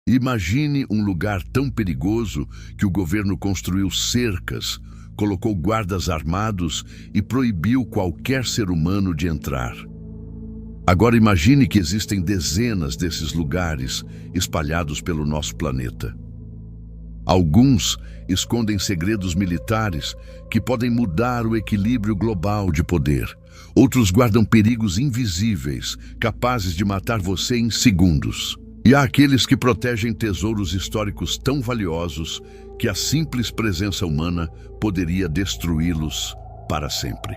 Imagine um lugar tão perigoso que o governo construiu cercas, colocou guardas armados e proibiu qualquer ser humano de entrar. Agora imagine que existem dezenas desses lugares espalhados pelo nosso planeta. Alguns escondem segredos militares que podem mudar o equilíbrio global de poder. Outros guardam perigos invisíveis, capazes de matar você em segundos. E há aqueles que protegem tesouros históricos tão valiosos que a simples presença humana poderia destruí-los para sempre.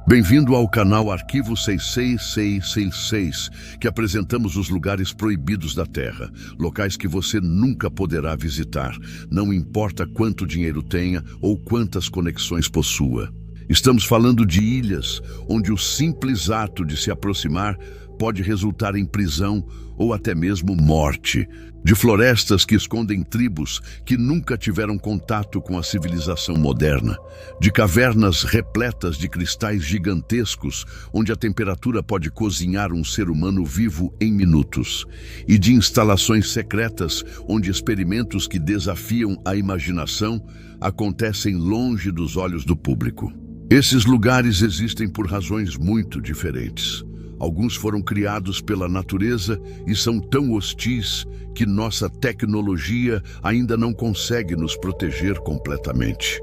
Bem-vindo ao canal Arquivo 66666, que apresentamos os lugares proibidos da Terra, locais que você nunca poderá visitar, não importa quanto dinheiro tenha ou quantas conexões possua. Estamos falando de ilhas onde o simples ato de se aproximar pode resultar em prisão ou até mesmo morte, de florestas que escondem tribos que nunca tiveram contato com a civilização moderna, de cavernas repletas de cristais gigantescos onde a temperatura pode cozinhar um ser humano vivo em minutos, e de instalações secretas onde experimentos que desafiam a imaginação acontecem longe dos olhos do público. Esses lugares existem por razões muito diferentes. Alguns foram criados pela natureza e são tão hostis que nossa tecnologia ainda não consegue nos proteger completamente.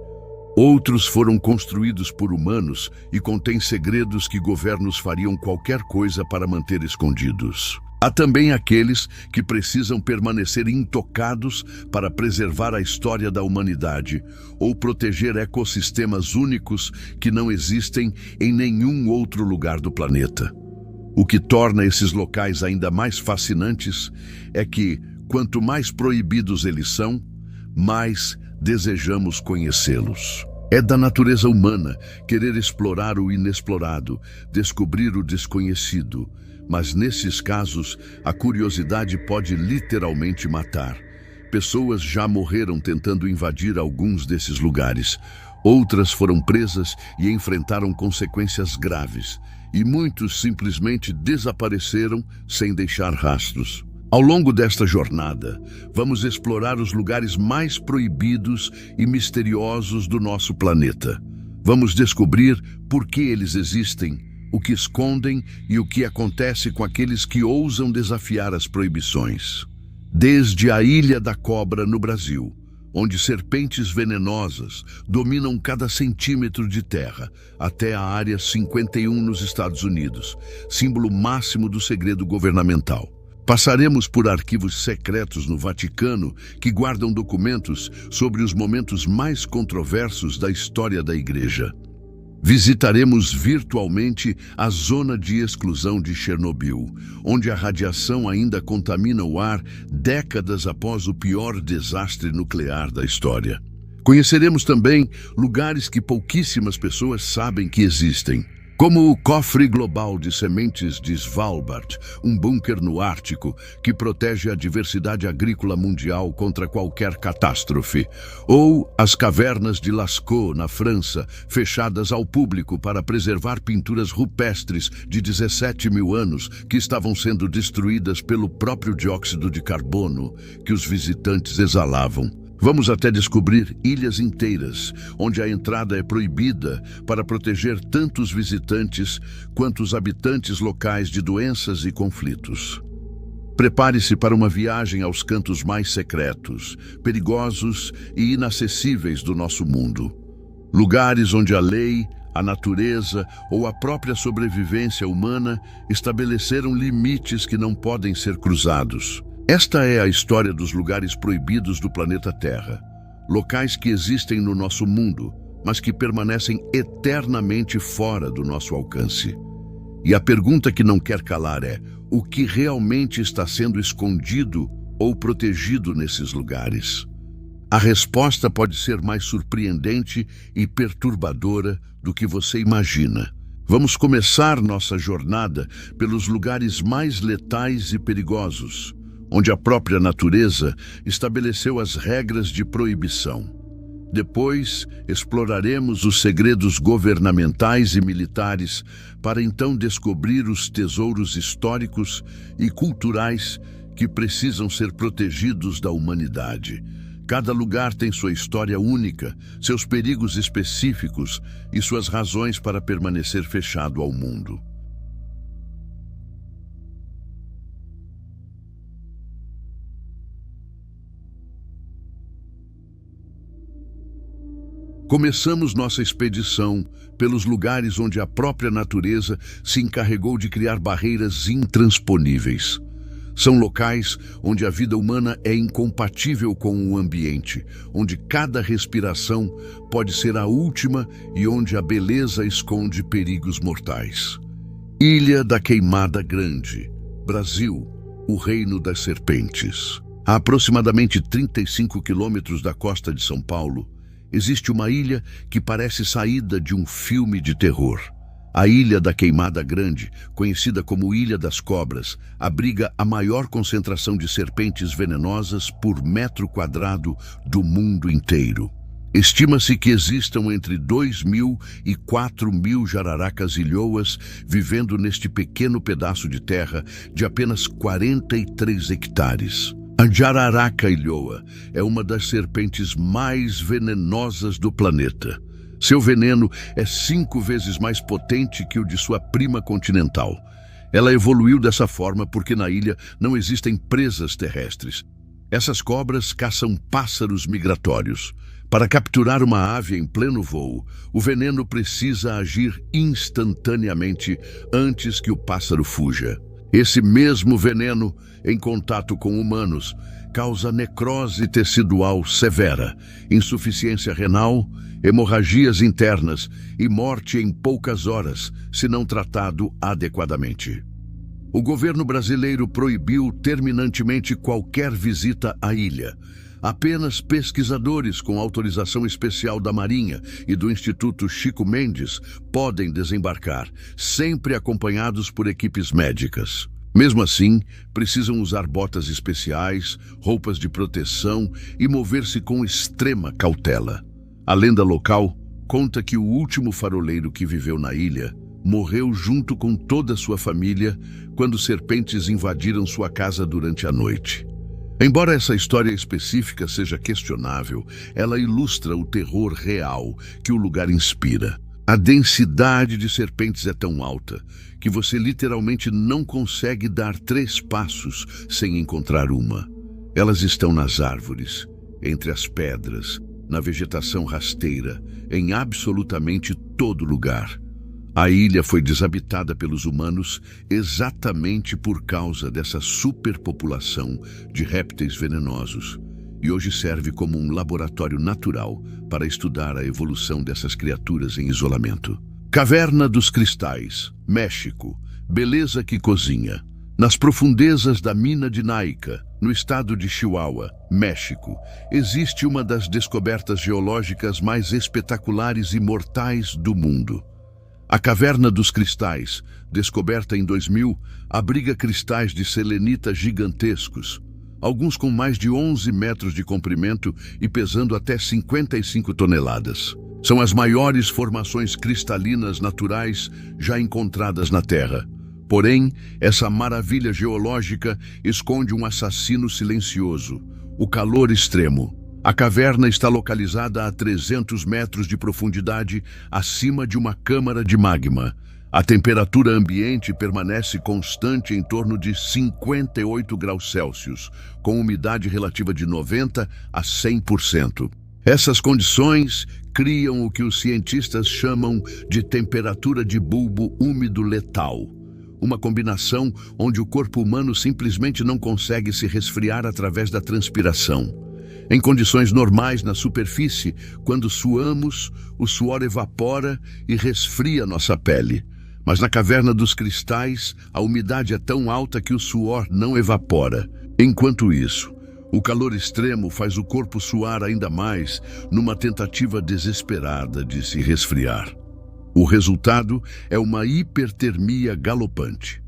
Outros foram construídos por humanos e contêm segredos que governos fariam qualquer coisa para manter escondidos. Há também aqueles que precisam permanecer intocados para preservar a história da humanidade ou proteger ecossistemas únicos que não existem em nenhum outro lugar do planeta. O que torna esses locais ainda mais fascinantes é que, quanto mais proibidos eles são, mais desejamos conhecê-los. É da natureza humana querer explorar o inexplorado, descobrir o desconhecido, mas nesses casos a curiosidade pode literalmente matar. Pessoas já morreram tentando invadir alguns desses lugares. Outras foram presas e enfrentaram consequências graves. E muitos simplesmente desapareceram sem deixar rastros. Ao longo desta jornada, vamos explorar os lugares mais proibidos e misteriosos do nosso planeta. Vamos descobrir por que eles existem, o que escondem e o que acontece com aqueles que ousam desafiar as proibições. Desde a Ilha da Cobra, no Brasil, onde serpentes venenosas dominam cada centímetro de terra, até a Área 51 nos Estados Unidos, símbolo máximo do segredo governamental. Passaremos por arquivos secretos no Vaticano que guardam documentos sobre os momentos mais controversos da história da Igreja. Visitaremos virtualmente a zona de exclusão de Chernobyl, onde a radiação ainda contamina o ar décadas após o pior desastre nuclear da história. Conheceremos também lugares que pouquíssimas pessoas sabem que existem, como o Cofre Global de Sementes de Svalbard, um bunker no Ártico que protege a diversidade agrícola mundial contra qualquer catástrofe, ou as cavernas de Lascaux, na França, fechadas ao público para preservar pinturas rupestres de 17 mil anos que estavam sendo destruídas pelo próprio dióxido de carbono que os visitantes exalavam. Vamos até descobrir ilhas inteiras, onde a entrada é proibida para proteger tanto os visitantes quanto os habitantes locais de doenças e conflitos. Prepare-se para uma viagem aos cantos mais secretos, perigosos e inacessíveis do nosso mundo. Lugares onde a lei, a natureza ou a própria sobrevivência humana estabeleceram limites que não podem ser cruzados. Esta é a história dos lugares proibidos do planeta Terra. Locais que existem no nosso mundo, mas que permanecem eternamente fora do nosso alcance. E a pergunta que não quer calar é: o que realmente está sendo escondido ou protegido nesses lugares? A resposta pode ser mais surpreendente e perturbadora do que você imagina. Vamos começar nossa jornada pelos lugares mais letais e perigosos, onde a própria natureza estabeleceu as regras de proibição. Depois, exploraremos os segredos governamentais e militares para então descobrir os tesouros históricos e culturais que precisam ser protegidos da humanidade. Cada lugar tem sua história única, seus perigos específicos e suas razões para permanecer fechado ao mundo. Começamos nossa expedição pelos lugares onde a própria natureza se encarregou de criar barreiras intransponíveis. São locais onde a vida humana é incompatível com o ambiente, onde cada respiração pode ser a última e onde a beleza esconde perigos mortais. Ilha da Queimada Grande, Brasil, o Reino das Serpentes. A aproximadamente 35 quilômetros da costa de São Paulo, existe uma ilha que parece saída de um filme de terror. A Ilha da Queimada Grande, conhecida como Ilha das Cobras, abriga a maior concentração de serpentes venenosas por metro quadrado do mundo inteiro. Estima-se que existam entre 2.000 e 4.000 jararacas ilhoas vivendo neste pequeno pedaço de terra de apenas 43 hectares. A jararaca ilhoa é uma das serpentes mais venenosas do planeta. Seu veneno é 5 vezes mais potente que o de sua prima continental. Ela evoluiu dessa forma porque na ilha não existem presas terrestres. Essas cobras caçam pássaros migratórios. Para capturar uma ave em pleno voo, o veneno precisa agir instantaneamente antes que o pássaro fuja. Esse mesmo veneno, em contato com humanos, causa necrose tecidual severa, insuficiência renal, hemorragias internas e morte em poucas horas, se não tratado adequadamente. O governo brasileiro proibiu terminantemente qualquer visita à ilha. Apenas pesquisadores com autorização especial da Marinha e do Instituto Chico Mendes podem desembarcar, sempre acompanhados por equipes médicas. Mesmo assim, precisam usar botas especiais, roupas de proteção e mover-se com extrema cautela. A lenda local conta que o último faroleiro que viveu na ilha morreu junto com toda a sua família quando serpentes invadiram sua casa durante a noite. Embora essa história específica seja questionável, ela ilustra o terror real que o lugar inspira. A densidade de serpentes é tão alta que você literalmente não consegue dar 3 passos sem encontrar uma. Elas estão nas árvores, entre as pedras, na vegetação rasteira, em absolutamente todo lugar. A ilha foi desabitada pelos humanos exatamente por causa dessa superpopulação de répteis venenosos e hoje serve como um laboratório natural para estudar a evolução dessas criaturas em isolamento. Caverna dos Cristais, México, beleza que cozinha. Nas profundezas da mina de Naica, no estado de Chihuahua, México, existe uma das descobertas geológicas mais espetaculares e mortais do mundo. A Caverna dos Cristais, descoberta em 2000, abriga cristais de selenita gigantescos, alguns com mais de 11 metros de comprimento e pesando até 55 toneladas. São as maiores formações cristalinas naturais já encontradas na Terra. Porém, essa maravilha geológica esconde um assassino silencioso, o calor extremo. A caverna está localizada a 300 metros de profundidade acima de uma câmara de magma. A temperatura ambiente permanece constante em torno de 58 graus Celsius, com umidade relativa de 90% a 100%. Essas condições criam o que os cientistas chamam de temperatura de bulbo úmido letal, uma combinação onde o corpo humano simplesmente não consegue se resfriar através da transpiração. Em condições normais na superfície, quando suamos, o suor evapora e resfria nossa pele. Mas na Caverna dos Cristais, a umidade é tão alta que o suor não evapora. Enquanto isso, o calor extremo faz o corpo suar ainda mais numa tentativa desesperada de se resfriar. O resultado é uma hipertermia galopante.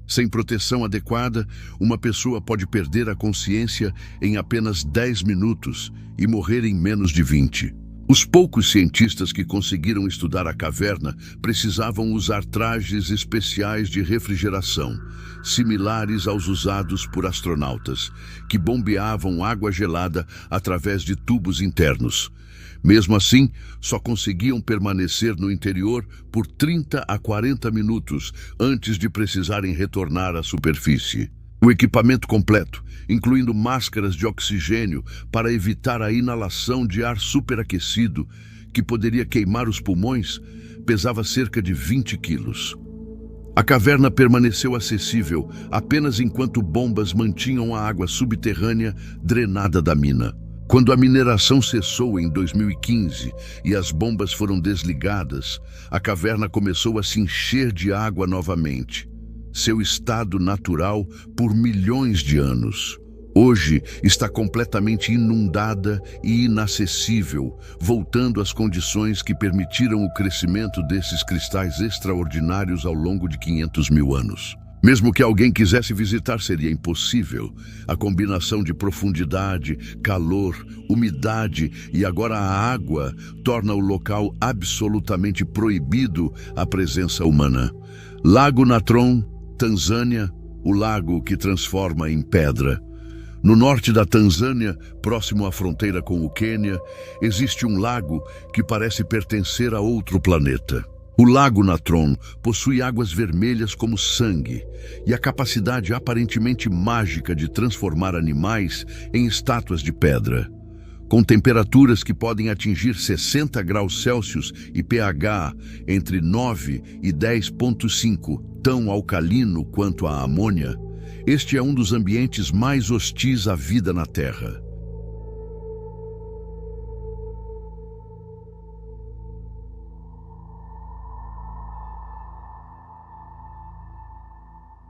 Sem proteção adequada, uma pessoa pode perder a consciência em apenas 10 minutos e morrer em menos de 20. Os poucos cientistas que conseguiram estudar a caverna precisavam usar trajes especiais de refrigeração, similares aos usados por astronautas, que bombeavam água gelada através de tubos internos. Mesmo assim, só conseguiam permanecer no interior por 30 a 40 minutos antes de precisarem retornar à superfície. O equipamento completo, incluindo máscaras de oxigênio para evitar a inalação de ar superaquecido, que poderia queimar os pulmões, pesava cerca de 20 quilos. A caverna permaneceu acessível apenas enquanto bombas mantinham a água subterrânea drenada da mina. Quando a mineração cessou em 2015 e as bombas foram desligadas, a caverna começou a se encher de água novamente. Seu estado natural por milhões de anos. Hoje está completamente inundada e inacessível, voltando às condições que permitiram o crescimento desses cristais extraordinários ao longo de 500 mil anos. Mesmo que alguém quisesse visitar, seria impossível. A combinação de profundidade, calor, umidade e agora a água torna o local absolutamente proibido à presença humana. Lago Natron, Tanzânia, o lago que transforma em pedra. No norte da Tanzânia, próximo à fronteira com o Quênia, existe um lago que parece pertencer a outro planeta. O Lago Natron possui águas vermelhas como sangue e a capacidade aparentemente mágica de transformar animais em estátuas de pedra. Com temperaturas que podem atingir 60 graus Celsius e pH entre 9 e 10,5, tão alcalino quanto a amônia, este é um dos ambientes mais hostis à vida na Terra.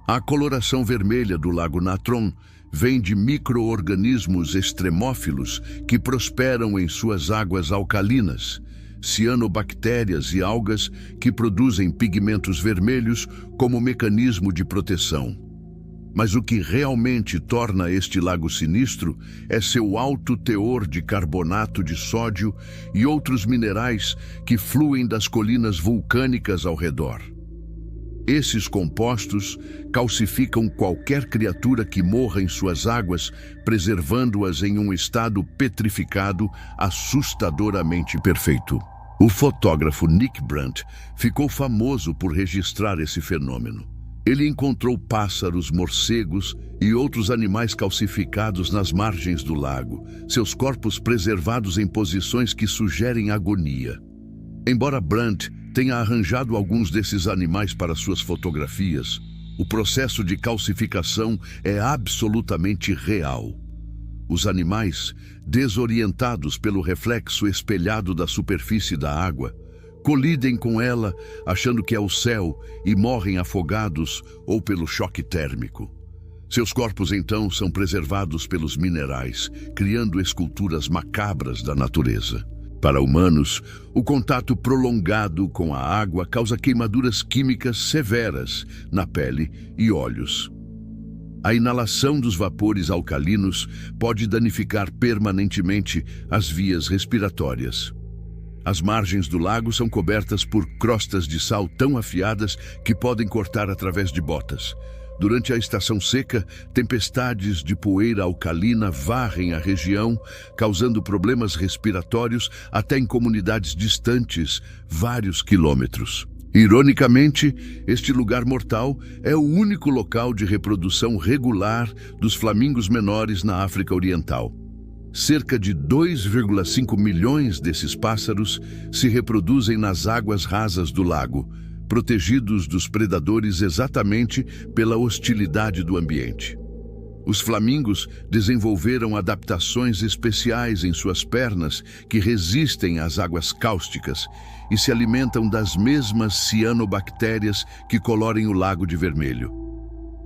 A coloração vermelha do Lago Natron vem de micro-organismos extremófilos que prosperam em suas águas alcalinas, cianobactérias e algas que produzem pigmentos vermelhos como mecanismo de proteção. Mas o que realmente torna este lago sinistro é seu alto teor de carbonato de sódio e outros minerais que fluem das colinas vulcânicas ao redor. Esses compostos calcificam qualquer criatura que morra em suas águas, preservando-as em um estado petrificado assustadoramente perfeito. O fotógrafo Nick Brandt ficou famoso por registrar esse fenômeno. Ele encontrou pássaros, morcegos e outros animais calcificados nas margens do lago, seus corpos preservados em posições que sugerem agonia. Embora Brandt tenha arranjado alguns desses animais para suas fotografias, o processo de calcificação é absolutamente real. Os animais, desorientados pelo reflexo espelhado da superfície da água, colidem com ela achando que é o céu e morrem afogados ou pelo choque térmico. Seus corpos então são preservados pelos minerais, criando esculturas macabras da natureza. Para humanos, o contato prolongado com a água causa queimaduras químicas severas na pele e olhos. A inalação dos vapores alcalinos pode danificar permanentemente as vias respiratórias. As margens do lago são cobertas por crostas de sal tão afiadas que podem cortar através de botas. Durante a estação seca, tempestades de poeira alcalina varrem a região, causando problemas respiratórios até em comunidades distantes, vários quilômetros. Ironicamente, este lugar mortal é o único local de reprodução regular dos flamingos menores na África Oriental. Cerca de 2,5 milhões desses pássaros se reproduzem nas águas rasas do lago, protegidos dos predadores exatamente pela hostilidade do ambiente. Os flamingos desenvolveram adaptações especiais em suas pernas que resistem às águas cáusticas e se alimentam das mesmas cianobactérias que colorem o lago de vermelho.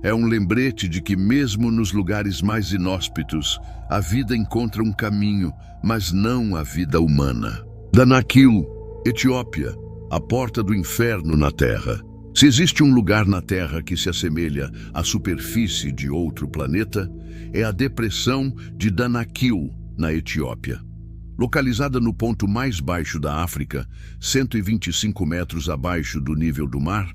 É um lembrete de que mesmo nos lugares mais inóspitos, a vida encontra um caminho, mas não a vida humana. Danakil, Etiópia, a porta do inferno na Terra. Se existe um lugar na Terra que se assemelha à superfície de outro planeta, é a depressão de Danakil, na Etiópia. Localizada no ponto mais baixo da África, 125 metros abaixo do nível do mar,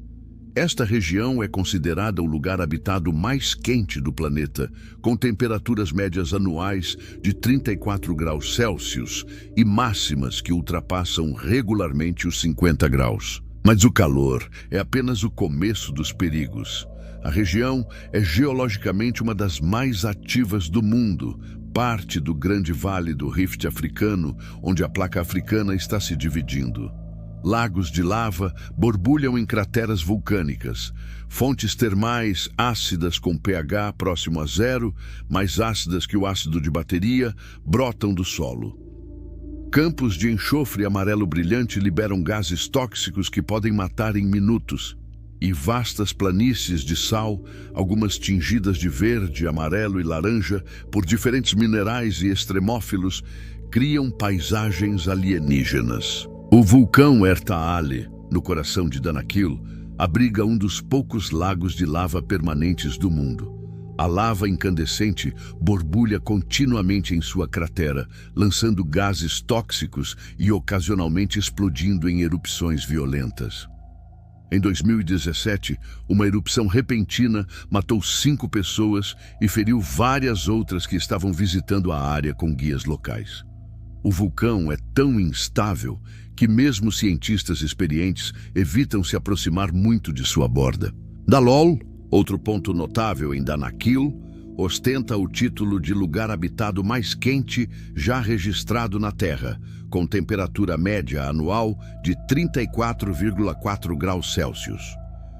esta região é considerada o lugar habitado mais quente do planeta, com temperaturas médias anuais de 34 graus Celsius e máximas que ultrapassam regularmente os 50 graus. Mas o calor é apenas o começo dos perigos. A região é geologicamente uma das mais ativas do mundo, parte do grande vale do Rift africano, onde a placa africana está se dividindo. Lagos de lava borbulham em crateras vulcânicas. Fontes termais ácidas com pH próximo a zero, mais ácidas que o ácido de bateria, brotam do solo. Campos de enxofre amarelo brilhante liberam gases tóxicos que podem matar em minutos. E vastas planícies de sal, algumas tingidas de verde, amarelo e laranja por diferentes minerais e extremófilos, criam paisagens alienígenas. O vulcão Ertaale, no coração de Danakil, abriga um dos poucos lagos de lava permanentes do mundo. A lava incandescente borbulha continuamente em sua cratera, lançando gases tóxicos e ocasionalmente explodindo em erupções violentas. Em 2017, uma erupção repentina matou 5 pessoas e feriu várias outras que estavam visitando a área com guias locais. O vulcão é tão instável que mesmo cientistas experientes evitam se aproximar muito de sua borda. Dalol, outro ponto notável em Danakil, ostenta o título de lugar habitado mais quente já registrado na Terra, com temperatura média anual de 34,4 graus Celsius.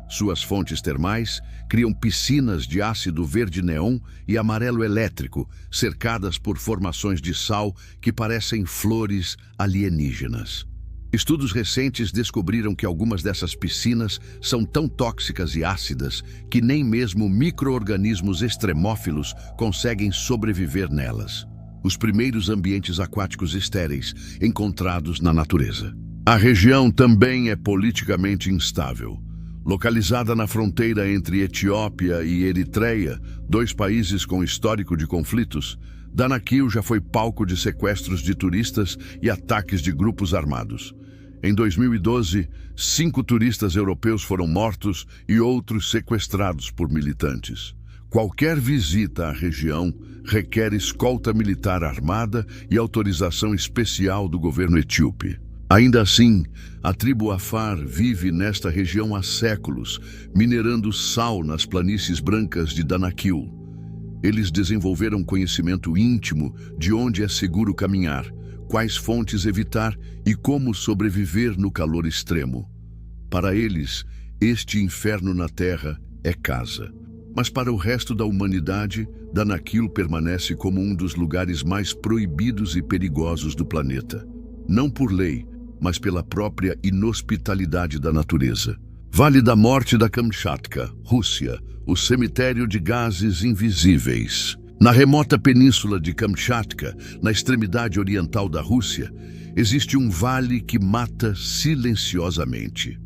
Suas fontes termais criam piscinas de ácido verde neon e amarelo elétrico, cercadas por formações de sal que parecem flores alienígenas. Estudos recentes descobriram que algumas dessas piscinas são tão tóxicas e ácidas que nem mesmo micro-organismos extremófilos conseguem sobreviver nelas. Os primeiros ambientes aquáticos estéreis encontrados na natureza. A região também é politicamente instável. Localizada na fronteira entre Etiópia e Eritreia, 2 países com histórico de conflitos, Danakil já foi palco de sequestros de turistas e ataques de grupos armados. Em 2012, 5 turistas europeus foram mortos e outros sequestrados por militantes. Qualquer visita à região requer escolta militar armada e autorização especial do governo etíope. Ainda assim, a tribo Afar vive nesta região há séculos, minerando sal nas planícies brancas de Danakil. Eles desenvolveram conhecimento íntimo de onde é seguro caminhar, quais fontes evitar e como sobreviver no calor extremo. Para eles, este inferno na Terra é casa. Mas para o resto da humanidade, Danakil permanece como um dos lugares mais proibidos e perigosos do planeta. Não por lei, mas pela própria inhospitalidade da natureza. Vale da Morte da Kamchatka, Rússia, o cemitério de gases invisíveis. Na remota península de Kamchatka, na extremidade oriental da Rússia, existe um vale que mata silenciosamente.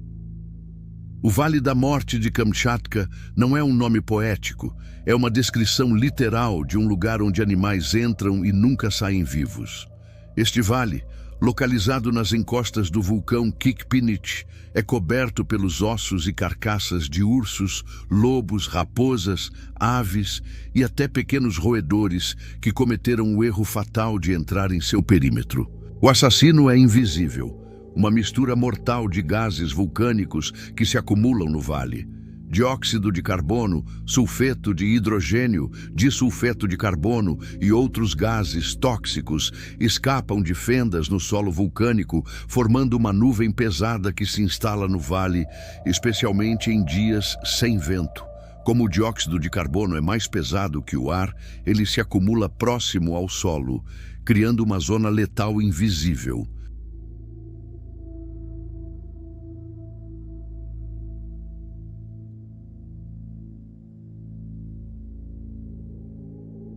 O Vale da Morte de Kamchatka não é um nome poético, é uma descrição literal de um lugar onde animais entram e nunca saem vivos. Este vale, localizado nas encostas do vulcão Kikpinich, é coberto pelos ossos e carcaças de ursos, lobos, raposas, aves e até pequenos roedores que cometeram o erro fatal de entrar em seu perímetro. O assassino é invisível, uma mistura mortal de gases vulcânicos que se acumulam no vale. Dióxido de carbono, sulfeto de hidrogênio, disulfeto de carbono e outros gases tóxicos escapam de fendas no solo vulcânico, formando uma nuvem pesada que se instala no vale, especialmente em dias sem vento. Como o dióxido de carbono é mais pesado que o ar, ele se acumula próximo ao solo, criando uma zona letal invisível.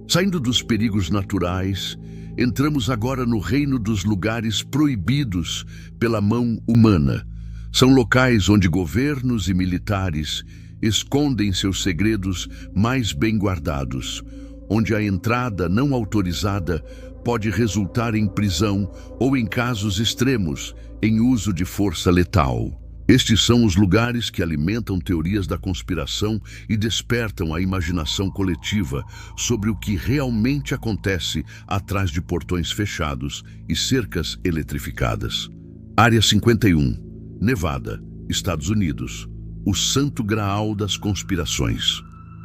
Saindo dos perigos naturais, entramos agora no reino dos lugares proibidos pela mão humana. São locais onde governos e militares escondem seus segredos mais bem guardados, onde a entrada não autorizada pode resultar em prisão ou, em casos extremos, em uso de força letal. Estes são os lugares que alimentam teorias da conspiração e despertam a imaginação coletiva sobre o que realmente acontece atrás de portões fechados e cercas eletrificadas. Área 51, Nevada, Estados Unidos, o santo graal das conspirações.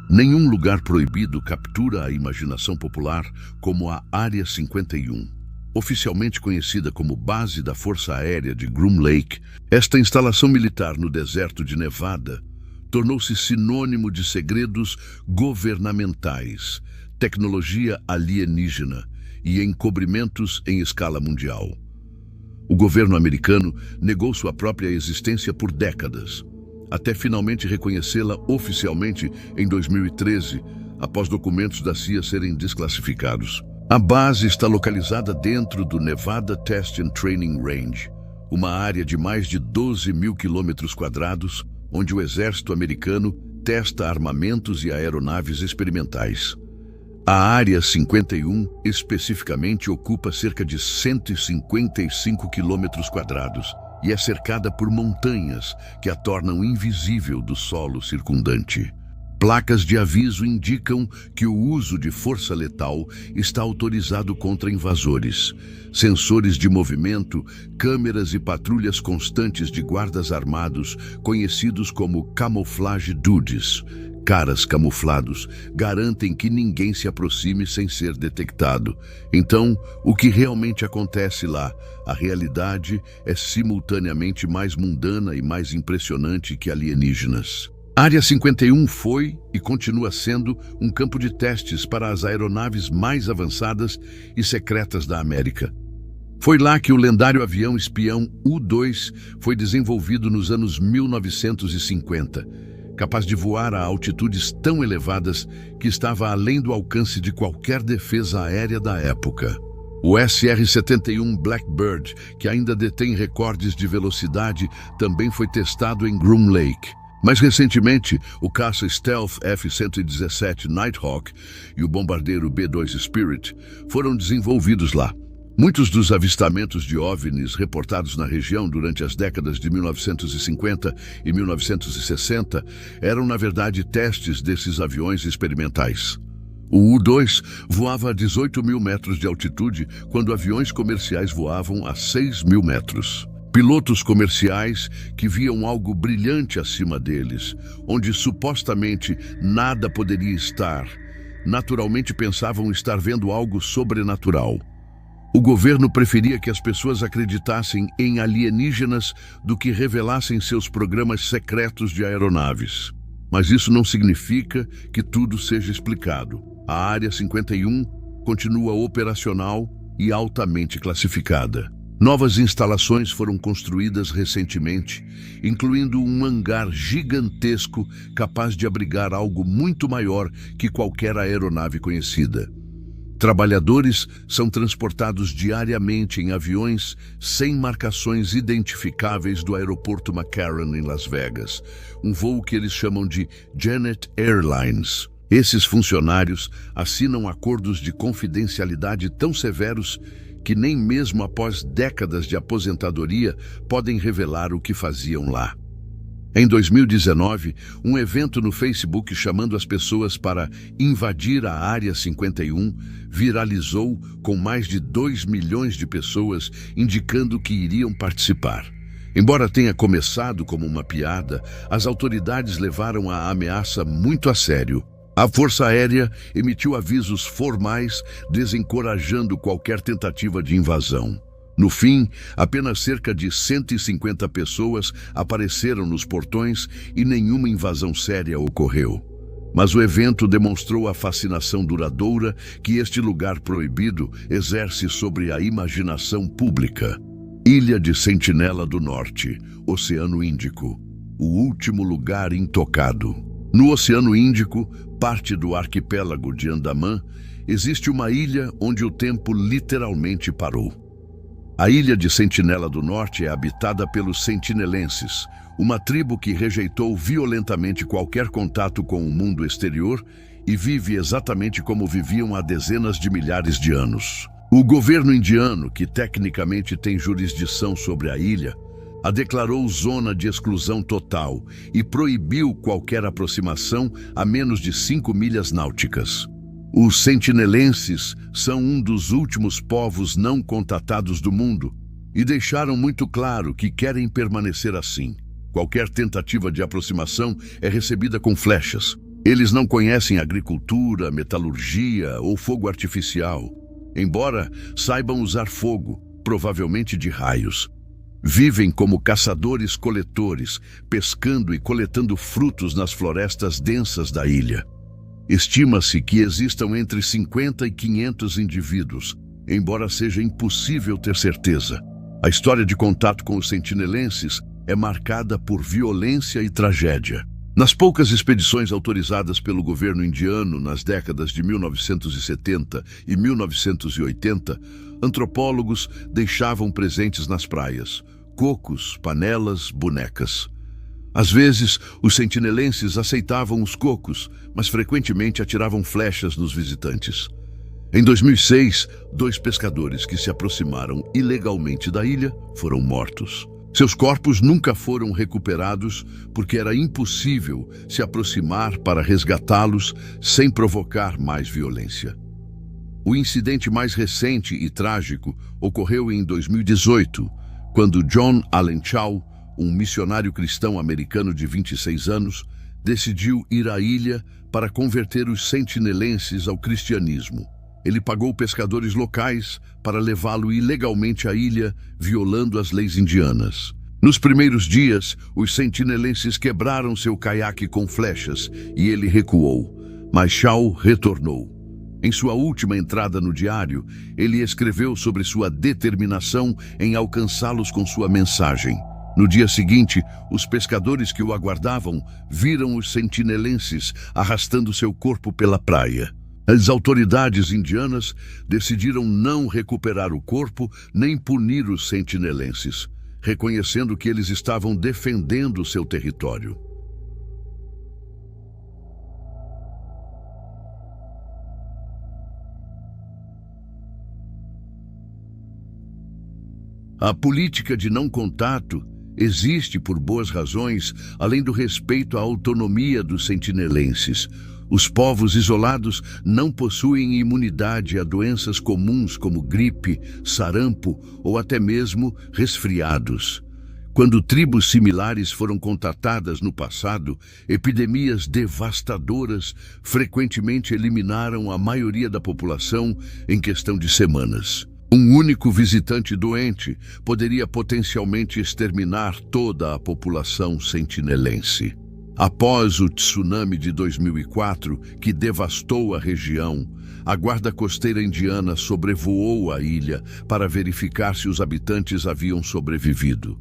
Nenhum lugar proibido captura a imaginação popular como a Área 51. Oficialmente conhecida como Base da Força Aérea de Groom Lake, esta instalação militar no deserto de Nevada tornou-se sinônimo de segredos governamentais, tecnologia alienígena e encobrimentos em escala mundial. O governo americano negou sua própria existência por décadas, até finalmente reconhecê-la oficialmente em 2013, após documentos da CIA serem desclassificados. A base está localizada dentro do Nevada Test and Training Range, uma área de mais de 12 mil quilômetros quadrados, onde o exército americano testa armamentos e aeronaves experimentais. A Área 51, especificamente, ocupa cerca de 155 quilômetros quadrados e é cercada por montanhas que a tornam invisível do solo circundante. Placas de aviso indicam que o uso de força letal está autorizado contra invasores. Sensores de movimento, câmeras e patrulhas constantes de guardas armados, conhecidos como camouflage dudes, caras camuflados, garantem que ninguém se aproxime sem ser detectado. Então, o que realmente acontece lá? A realidade é simultaneamente mais mundana e mais impressionante que alienígenas. Área 51 foi e continua sendo um campo de testes para as aeronaves mais avançadas e secretas da América. Foi lá que o lendário avião espião U-2 foi desenvolvido nos anos 1950, capaz de voar a altitudes tão elevadas que estava além do alcance de qualquer defesa aérea da época. O SR-71 Blackbird, que ainda detém recordes de velocidade, também foi testado em Groom Lake. Mais recentemente, o caça Stealth F-117 Nighthawk e o bombardeiro B-2 Spirit foram desenvolvidos lá. Muitos dos avistamentos de OVNIs reportados na região durante as décadas de 1950 e 1960 eram, na verdade, testes desses aviões experimentais. O U-2 voava a 18 mil metros de altitude, quando aviões comerciais voavam a 6 mil metros. Pilotos comerciais que viam algo brilhante acima deles, onde supostamente nada poderia estar, naturalmente pensavam estar vendo algo sobrenatural. O governo preferia que as pessoas acreditassem em alienígenas do que revelassem seus programas secretos de aeronaves. Mas isso não significa que tudo seja explicado. A Área 51 continua operacional e altamente classificada. Novas instalações foram construídas recentemente, incluindo um hangar gigantesco capaz de abrigar algo muito maior que qualquer aeronave conhecida. Trabalhadores são transportados diariamente em aviões sem marcações identificáveis do aeroporto McCarran, em Las Vegas, um voo que eles chamam de Janet Airlines. Esses funcionários assinam acordos de confidencialidade tão severos que nem mesmo após décadas de aposentadoria podem revelar o que faziam lá. Em 2019, um evento no Facebook chamando as pessoas para invadir a Área 51 viralizou com mais de 2 milhões de pessoas indicando que iriam participar. Embora tenha começado como uma piada, as autoridades levaram a ameaça muito a sério. A Força Aérea emitiu avisos formais desencorajando qualquer tentativa de invasão. No fim, apenas cerca de 150 pessoas apareceram nos portões e nenhuma invasão séria ocorreu. Mas o evento demonstrou a fascinação duradoura que este lugar proibido exerce sobre a imaginação pública. Ilha de Sentinela do Norte, Oceano Índico, o último lugar intocado. No Oceano Índico, parte do arquipélago de Andaman, existe uma ilha onde o tempo literalmente parou. A Ilha de Sentinela do Norte é habitada pelos sentinelenses, uma tribo que rejeitou violentamente qualquer contato com o mundo exterior e vive exatamente como viviam há dezenas de milhares de anos. O governo indiano, que tecnicamente tem jurisdição sobre a ilha, a declarou zona de exclusão total e proibiu qualquer aproximação a menos de 5 milhas náuticas. Os sentinelenses são um dos últimos povos não contatados do mundo e deixaram muito claro que querem permanecer assim. Qualquer tentativa de aproximação é recebida com flechas. Eles não conhecem agricultura, metalurgia ou fogo artificial, embora saibam usar fogo, provavelmente de raios. Vivem como caçadores-coletores, pescando e coletando frutos nas florestas densas da ilha. Estima-se que existam entre 50 e 500 indivíduos, embora seja impossível ter certeza. A história de contato com os sentinelenses é marcada por violência e tragédia. Nas poucas expedições autorizadas pelo governo indiano nas décadas de 1970 e 1980, antropólogos deixavam presentes nas praias cocos, panelas, bonecas. Às vezes, os sentinelenses aceitavam os cocos, mas frequentemente atiravam flechas nos visitantes. Em 2006, 2 pescadores que se aproximaram ilegalmente da ilha foram mortos. Seus corpos nunca foram recuperados porque era impossível se aproximar para resgatá-los sem provocar mais violência. O incidente mais recente e trágico ocorreu em 2018, quando John Allen Chau, um missionário cristão americano de 26 anos, decidiu ir à ilha para converter os sentinelenses ao cristianismo. Ele pagou pescadores locais para levá-lo ilegalmente à ilha, violando as leis indianas. Nos primeiros dias, os sentinelenses quebraram seu caiaque com flechas e ele recuou, mas Chau retornou. Em sua última entrada no diário, ele escreveu sobre sua determinação em alcançá-los com sua mensagem. No dia seguinte, os pescadores que o aguardavam viram os sentinelenses arrastando seu corpo pela praia. As autoridades indianas decidiram não recuperar o corpo nem punir os sentinelenses, reconhecendo que eles estavam defendendo seu território. A política de não contato existe por boas razões, além do respeito à autonomia dos sentinelenses. Os povos isolados não possuem imunidade a doenças comuns como gripe, sarampo ou até mesmo resfriados. Quando tribos similares foram contatadas no passado, epidemias devastadoras frequentemente eliminaram a maioria da população em questão de semanas. Um único visitante doente poderia potencialmente exterminar toda a população sentinelense. Após o tsunami de 2004, que devastou a região, a Guarda Costeira Indiana sobrevoou a ilha para verificar se os habitantes haviam sobrevivido.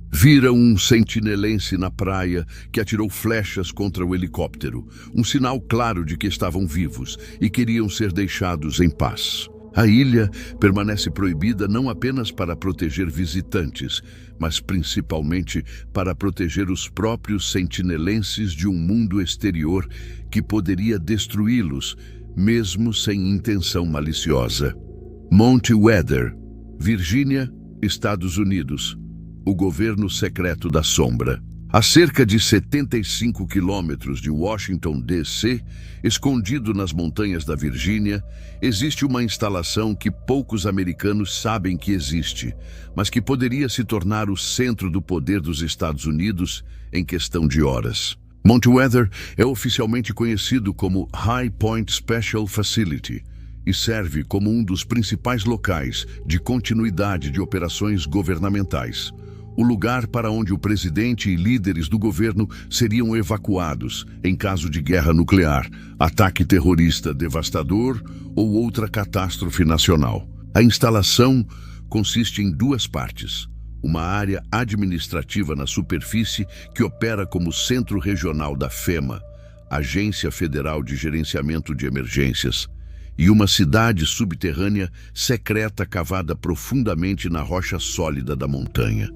Viram um sentinelense na praia que atirou flechas contra o helicóptero, um sinal claro de que estavam vivos e queriam ser deixados em paz. A ilha permanece proibida não apenas para proteger visitantes, mas principalmente para proteger os próprios sentinelenses de um mundo exterior que poderia destruí-los, mesmo sem intenção maliciosa. Monte Weather, Virgínia, Estados Unidos. O governo secreto da sombra. A cerca de 75 quilômetros de Washington, D.C., escondido nas montanhas da Virgínia, existe uma instalação que poucos americanos sabem que existe, mas que poderia se tornar o centro do poder dos Estados Unidos em questão de horas. Monte Weather é oficialmente conhecido como High Point Special Facility e serve como um dos principais locais de continuidade de operações governamentais. O lugar para onde o presidente e líderes do governo seriam evacuados em caso de guerra nuclear, ataque terrorista devastador ou outra catástrofe nacional. A instalação consiste em 2 partes. Uma área administrativa na superfície que opera como centro regional da FEMA, Agência Federal de Gerenciamento de Emergências, e uma cidade subterrânea secreta cavada profundamente na rocha sólida da montanha.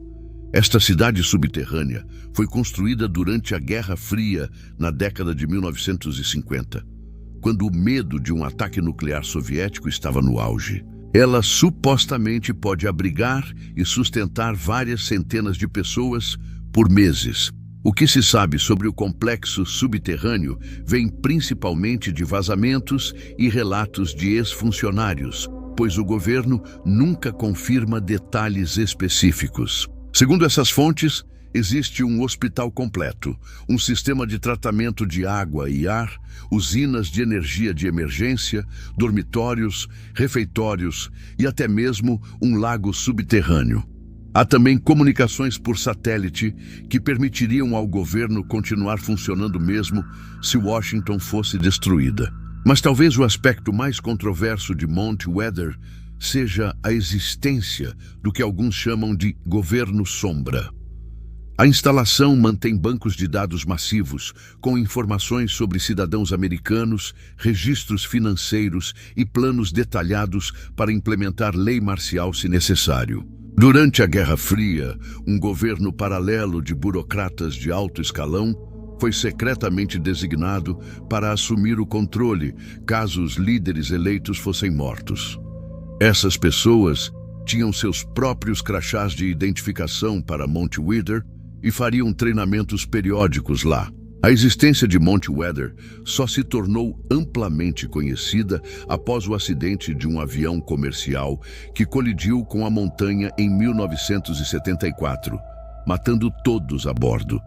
Esta cidade subterrânea foi construída durante a Guerra Fria na década de 1950. quando o medo de um ataque nuclear soviético estava no auge. Ela supostamente pode abrigar e sustentar várias centenas de pessoas por meses. O que se sabe sobre o complexo subterrâneo vem principalmente de vazamentos e relatos de ex-funcionários, pois o governo nunca confirma detalhes específicos. Segundo essas fontes, existe um hospital completo, um sistema de tratamento de água e ar, usinas de energia de emergência, dormitórios, refeitórios e até mesmo um lago subterrâneo. Há também comunicações por satélite que permitiriam ao governo continuar funcionando mesmo se Washington fosse destruída. Mas talvez o aspecto mais controverso de Mount Weather seja a existência do que alguns chamam de governo sombra. A instalação mantém bancos de dados massivos, com informações sobre cidadãos americanos, registros financeiros e planos detalhados para implementar lei marcial se necessário. Durante a Guerra Fria, um governo paralelo de burocratas de alto escalão foi secretamente designado para assumir o controle caso os líderes eleitos fossem mortos. Essas pessoas tinham seus próprios crachás de identificação para Mount Weather e fariam treinamentos periódicos lá. A existência de Mount Weather só se tornou amplamente conhecida após o acidente de um avião comercial que colidiu com a montanha em 1974, matando todos a bordo.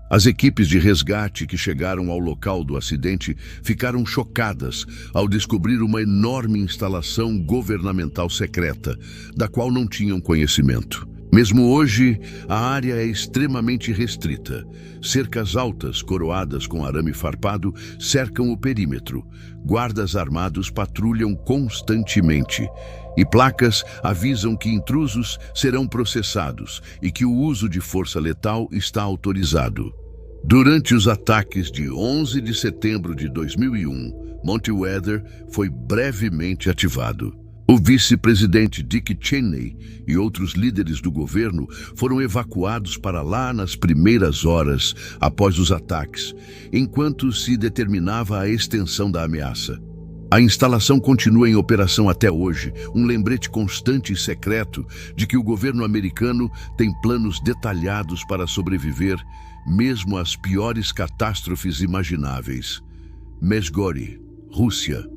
As equipes de resgate que chegaram ao local do acidente ficaram chocadas ao descobrir uma enorme instalação governamental secreta, da qual não tinham conhecimento. Mesmo hoje, a área é extremamente restrita. Cercas altas, coroadas com arame farpado, cercam o perímetro. Guardas armados patrulham constantemente. E placas avisam que intrusos serão processados e que o uso de força letal está autorizado. Durante os ataques de 11 de setembro de 2001, Mount Weather foi brevemente ativado. O vice-presidente Dick Cheney e outros líderes do governo foram evacuados para lá nas primeiras horas após os ataques, enquanto se determinava a extensão da ameaça. A instalação continua em operação até hoje, um lembrete constante e secreto de que o governo americano tem planos detalhados para sobreviver, mesmo às piores catástrofes imagináveis. Medjugorje, Rússia,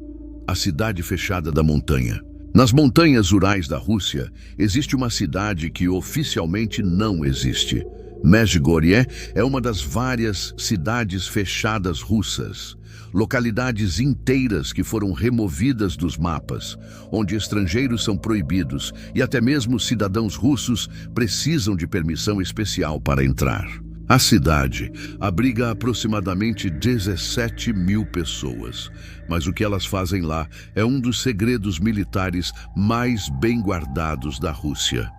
a cidade fechada da montanha. Nas montanhas Urais da Rússia, existe uma cidade que oficialmente não existe. Medjugorje é uma das várias cidades fechadas russas, localidades inteiras que foram removidas dos mapas, onde estrangeiros são proibidos e até mesmo cidadãos russos precisam de permissão especial para entrar. A cidade abriga aproximadamente 17 mil pessoas, mas o que elas fazem lá é um dos segredos militares mais bem guardados da Rússia.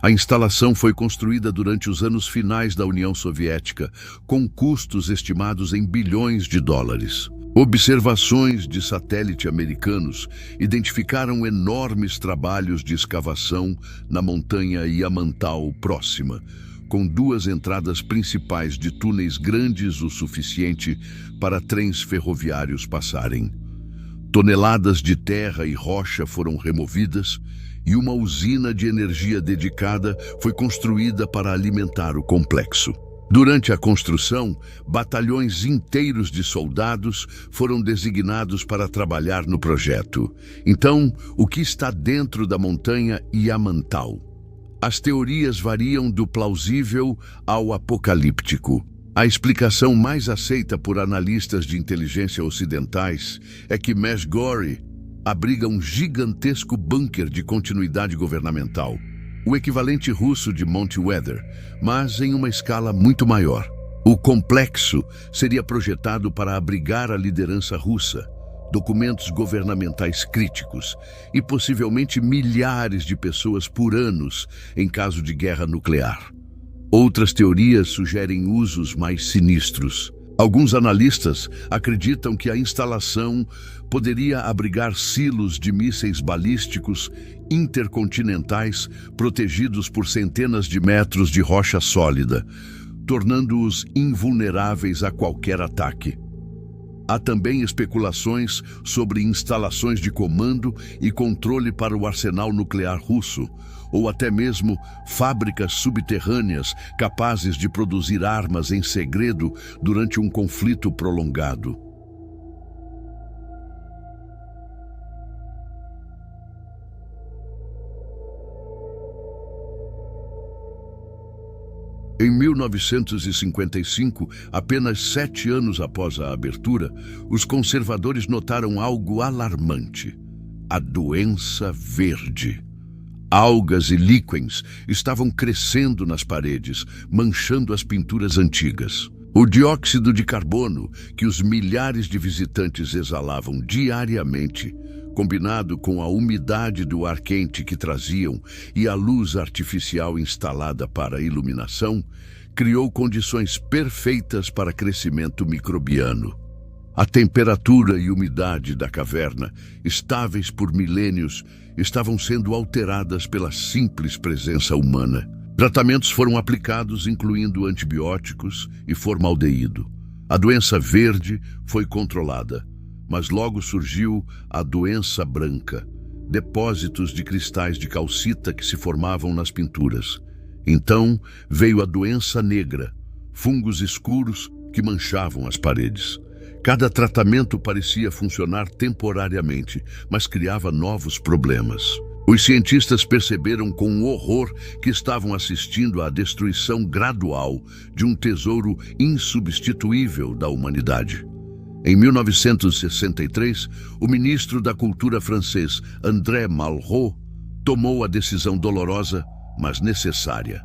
A instalação foi construída durante os anos finais da União Soviética, com custos estimados em bilhões de dólares. Observações de satélite americanos identificaram enormes trabalhos de escavação na montanha Yamantau próxima, com duas entradas principais de túneis grandes o suficiente para trens ferroviários passarem. Toneladas de terra e rocha foram removidas e uma usina de energia dedicada foi construída para alimentar o complexo. Durante a construção, batalhões inteiros de soldados foram designados para trabalhar no projeto. Então, o que está dentro da montanha Yamantau? As teorias variam do plausível ao apocalíptico. A explicação mais aceita por analistas de inteligência ocidentais é que Medjugorje abriga um gigantesco bunker de continuidade governamental, o equivalente russo de Mount Weather, mas em uma escala muito maior. O complexo seria projetado para abrigar a liderança russa, documentos governamentais críticos e possivelmente milhares de pessoas por ano em caso de guerra nuclear. Outras teorias sugerem usos mais sinistros. Alguns analistas acreditam que a instalação poderia abrigar silos de mísseis balísticos intercontinentais protegidos por centenas de metros de rocha sólida, tornando-os invulneráveis a qualquer ataque. Há também especulações sobre instalações de comando e controle para o arsenal nuclear russo, ou até mesmo fábricas subterrâneas capazes de produzir armas em segredo durante um conflito prolongado. Em 1955, apenas 7 anos após a abertura, os conservadores notaram algo alarmante: a doença verde. Algas e líquens estavam crescendo nas paredes, manchando as pinturas antigas. O dióxido de carbono que os milhares de visitantes exalavam diariamente, combinado com a umidade do ar quente que traziam e a luz artificial instalada para a iluminação, criou condições perfeitas para crescimento microbiano. A temperatura e umidade da caverna, estáveis por milênios, estavam sendo alteradas pela simples presença humana. Tratamentos foram aplicados, incluindo antibióticos e formaldeído. A doença verde foi controlada, mas logo surgiu a doença branca, depósitos de cristais de calcita que se formavam nas pinturas. Então veio a doença negra, fungos escuros que manchavam as paredes. Cada tratamento parecia funcionar temporariamente, mas criava novos problemas. Os cientistas perceberam com horror que estavam assistindo à destruição gradual de um tesouro insubstituível da humanidade. Em 1963, o ministro da Cultura francês, André Malraux, tomou a decisão dolorosa, mas necessária.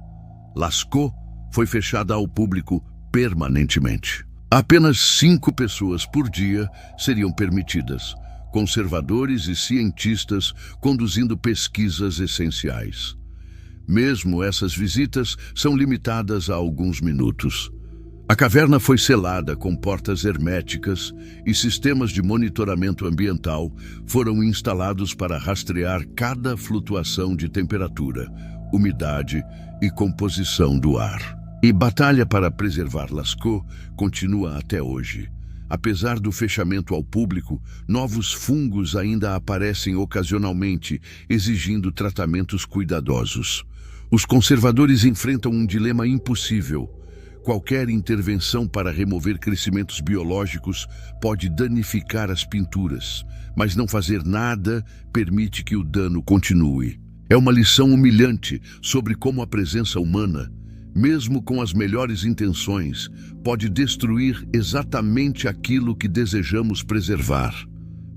Lascaux foi fechada ao público permanentemente. Apenas 5 pessoas por dia seriam permitidas, conservadores e cientistas conduzindo pesquisas essenciais. Mesmo essas visitas são limitadas a alguns minutos. A caverna foi selada com portas herméticas e sistemas de monitoramento ambiental foram instalados para rastrear cada flutuação de temperatura, umidade e composição do ar. E batalha para preservar Lascaux continua até hoje. Apesar do fechamento ao público, novos fungos ainda aparecem ocasionalmente, exigindo tratamentos cuidadosos. Os conservadores enfrentam um dilema impossível. Qualquer intervenção para remover crescimentos biológicos pode danificar as pinturas, mas não fazer nada permite que o dano continue. É uma lição humilhante sobre como a presença humana, mesmo com as melhores intenções, pode destruir exatamente aquilo que desejamos preservar.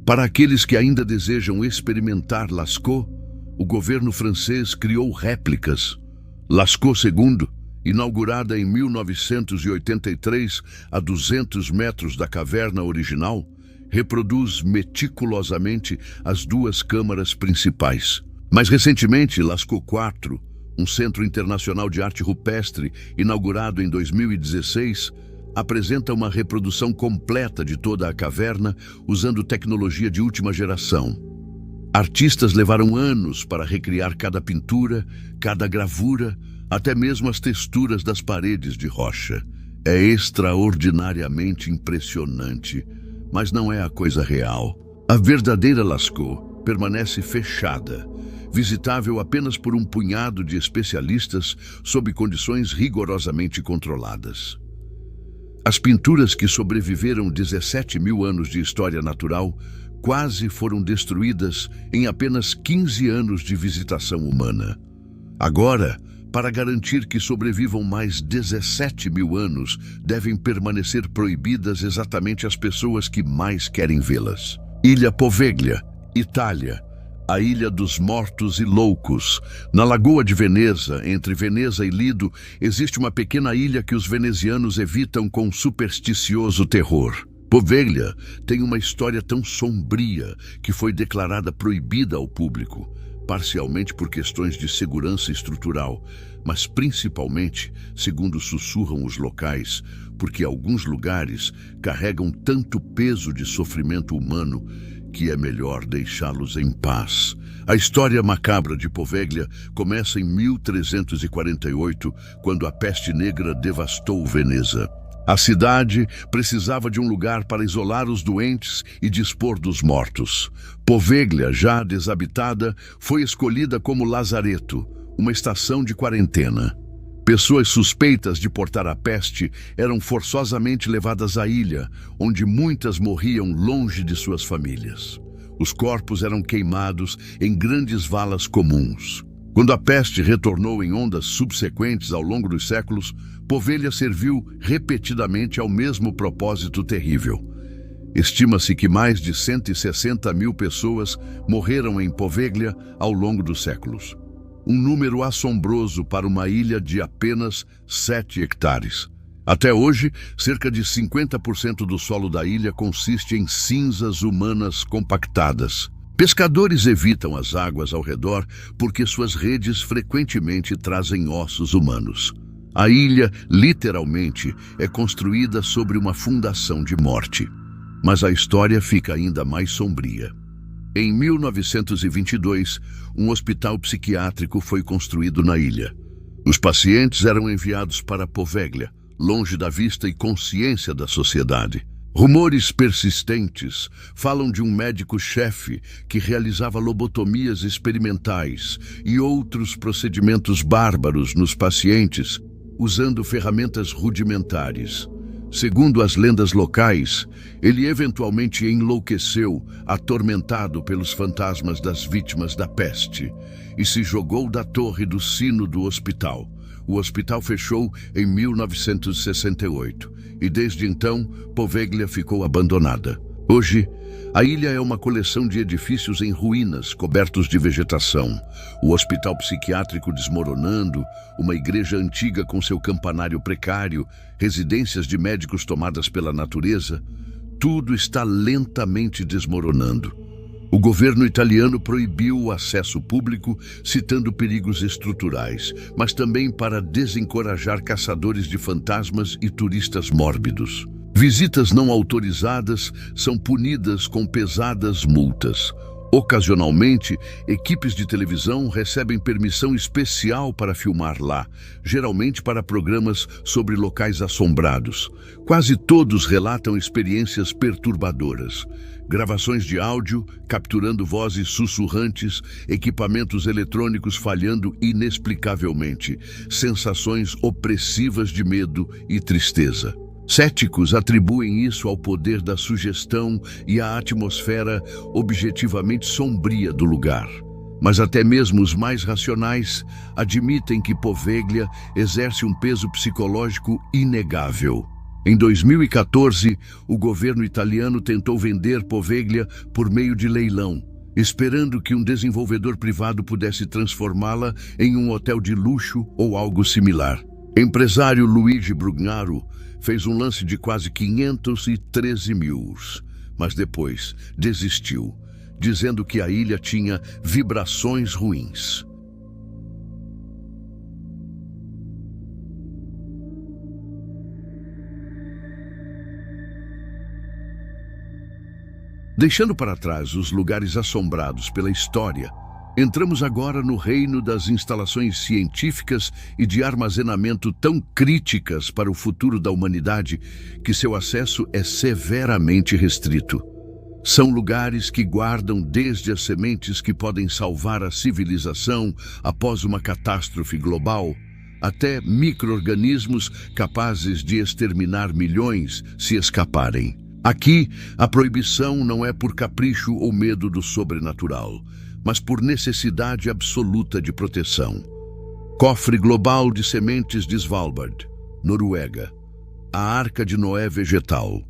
Para aqueles que ainda desejam experimentar Lascaux, o governo francês criou réplicas. Lascaux II, inaugurada em 1983 a 200 metros da caverna original, reproduz meticulosamente as 2 câmaras principais. Mais recentemente, Lascaux IV, um centro internacional de arte rupestre, inaugurado em 2016, apresenta uma reprodução completa de toda a caverna usando tecnologia de última geração. Artistas levaram anos para recriar cada pintura, cada gravura, até mesmo as texturas das paredes de rocha. É extraordinariamente impressionante, mas não é a coisa real. A verdadeira Lascaux permanece fechada, visitável apenas por um punhado de especialistas sob condições rigorosamente controladas. As pinturas que sobreviveram 17 mil anos de história natural quase foram destruídas em apenas 15 anos de visitação humana. Agora, para garantir que sobrevivam mais 17 mil anos, devem permanecer proibidas exatamente as pessoas que mais querem vê-las. Ilha Poveglia, Itália. A Ilha dos Mortos e Loucos. Na Lagoa de Veneza, entre Veneza e Lido, existe uma pequena ilha que os venezianos evitam com supersticioso terror. Poveglia tem uma história tão sombria que foi declarada proibida ao público, parcialmente por questões de segurança estrutural, mas principalmente, segundo sussurram os locais, porque alguns lugares carregam tanto peso de sofrimento humano que é melhor deixá-los em paz. A história macabra de Poveglia começa em 1348, quando a peste negra devastou Veneza. A cidade precisava de um lugar para isolar os doentes e dispor dos mortos. Poveglia, já desabitada, foi escolhida como lazareto, uma estação de quarentena. Pessoas suspeitas de portar a peste eram forçosamente levadas à ilha, onde muitas morriam longe de suas famílias. Os corpos eram queimados em grandes valas comuns. Quando a peste retornou em ondas subsequentes ao longo dos séculos, Poveglia serviu repetidamente ao mesmo propósito terrível. Estima-se que mais de 160 mil pessoas morreram em Poveglia ao longo dos séculos. Um número assombroso para uma ilha de apenas 7 hectares. Até hoje, cerca de 50% do solo da ilha consiste em cinzas humanas compactadas. Pescadores evitam as águas ao redor porque suas redes frequentemente trazem ossos humanos. A ilha, literalmente, é construída sobre uma fundação de morte. Mas a história fica ainda mais sombria. Em 1922, um hospital psiquiátrico foi construído na ilha. Os pacientes eram enviados para Poveglia, longe da vista e consciência da sociedade. Rumores persistentes falam de um médico-chefe que realizava lobotomias experimentais e outros procedimentos bárbaros nos pacientes, usando ferramentas rudimentares. Segundo as lendas locais, ele eventualmente enlouqueceu, atormentado pelos fantasmas das vítimas da peste, e se jogou da torre do sino do hospital. O hospital fechou em 1968 e desde então Poveglia ficou abandonada. Hoje, a ilha é uma coleção de edifícios em ruínas, cobertos de vegetação. O hospital psiquiátrico desmoronando, uma igreja antiga com seu campanário precário, residências de médicos tomadas pela natureza, tudo está lentamente desmoronando. O governo italiano proibiu o acesso público, citando perigos estruturais, mas também para desencorajar caçadores de fantasmas e turistas mórbidos. Visitas não autorizadas são punidas com pesadas multas. Ocasionalmente, equipes de televisão recebem permissão especial para filmar lá, geralmente para programas sobre locais assombrados. Quase todos relatam experiências perturbadoras. Gravações de áudio, capturando vozes sussurrantes, equipamentos eletrônicos falhando inexplicavelmente, sensações opressivas de medo e tristeza. Céticos atribuem isso ao poder da sugestão e à atmosfera objetivamente sombria do lugar. Mas até mesmo os mais racionais admitem que Poveglia exerce um peso psicológico inegável. Em 2014, o governo italiano tentou vender Poveglia por meio de leilão, esperando que um desenvolvedor privado pudesse transformá-la em um hotel de luxo ou algo similar. Empresário Luigi Brugnaro fez um lance de quase 513 mil, mas depois desistiu, dizendo que a ilha tinha vibrações ruins. Deixando para trás os lugares assombrados pela história, entramos agora no reino das instalações científicas e de armazenamento tão críticas para o futuro da humanidade que seu acesso é severamente restrito. São lugares que guardam desde as sementes que podem salvar a civilização após uma catástrofe global, até micro-organismos capazes de exterminar milhões se escaparem. Aqui, a proibição não é por capricho ou medo do sobrenatural, mas por necessidade absoluta de proteção. Cofre global de sementes de Svalbard, Noruega. A Arca de Noé vegetal.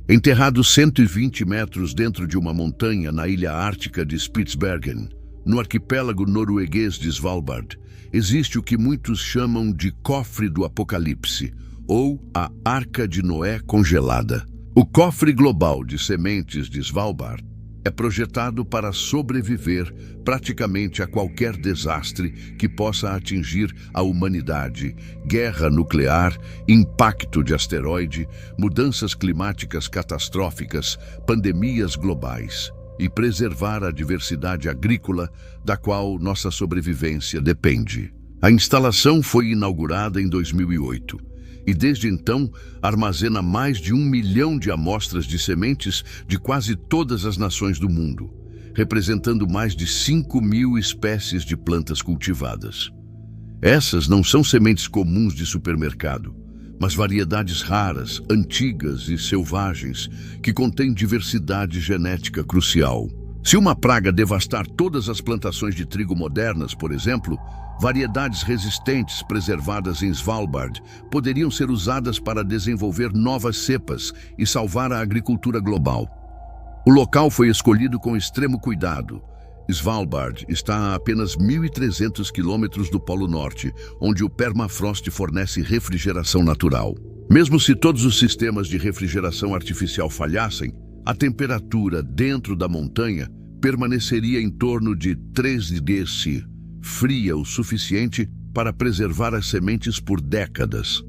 Enterrado 120 metros dentro de uma montanha na ilha ártica de Spitsbergen, no arquipélago norueguês de Svalbard, existe o que muitos chamam de Cofre do Apocalipse, ou a Arca de Noé congelada. O cofre global de sementes de Svalbard é projetado para sobreviver praticamente a qualquer desastre que possa atingir a humanidade: guerra nuclear, impacto de asteroide, mudanças climáticas catastróficas, pandemias globais, e preservar a diversidade agrícola da qual nossa sobrevivência depende. A instalação foi inaugurada em 2008 e desde então armazena mais de 1 milhão de amostras de sementes de quase todas as nações do mundo, representando mais de 5.000 espécies de plantas cultivadas. Essas não são sementes comuns de supermercado, mas variedades raras, antigas e selvagens, que contêm diversidade genética crucial. Se uma praga devastar todas as plantações de trigo modernas, por exemplo, variedades resistentes preservadas em Svalbard poderiam ser usadas para desenvolver novas cepas e salvar a agricultura global. O local foi escolhido com extremo cuidado. Svalbard está a apenas 1.300 quilômetros do Polo Norte, onde o permafrost fornece refrigeração natural. Mesmo se todos os sistemas de refrigeração artificial falhassem, a temperatura dentro da montanha permaneceria em torno de 3°C, fria o suficiente para preservar as sementes por décadas.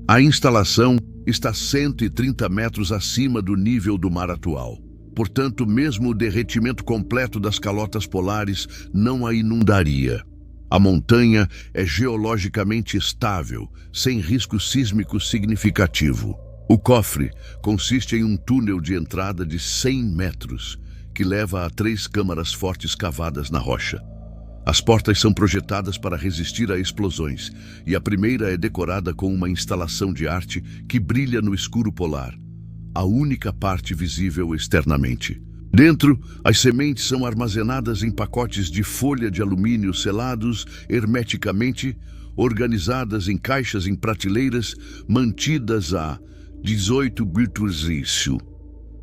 A instalação está 130 metros acima do nível do mar atual. Portanto, mesmo o derretimento completo das calotas polares não a inundaria. A montanha é geologicamente estável, sem risco sísmico significativo. O cofre consiste em um túnel de entrada de 100 metros, que leva a 3 câmaras fortes cavadas na rocha. As portas são projetadas para resistir a explosões, e a primeira é decorada com uma instalação de arte que brilha no escuro polar, a única parte visível externamente. Dentro, as sementes são armazenadas em pacotes de folha de alumínio selados hermeticamente, organizadas em caixas em prateleiras, mantidas a 18°C.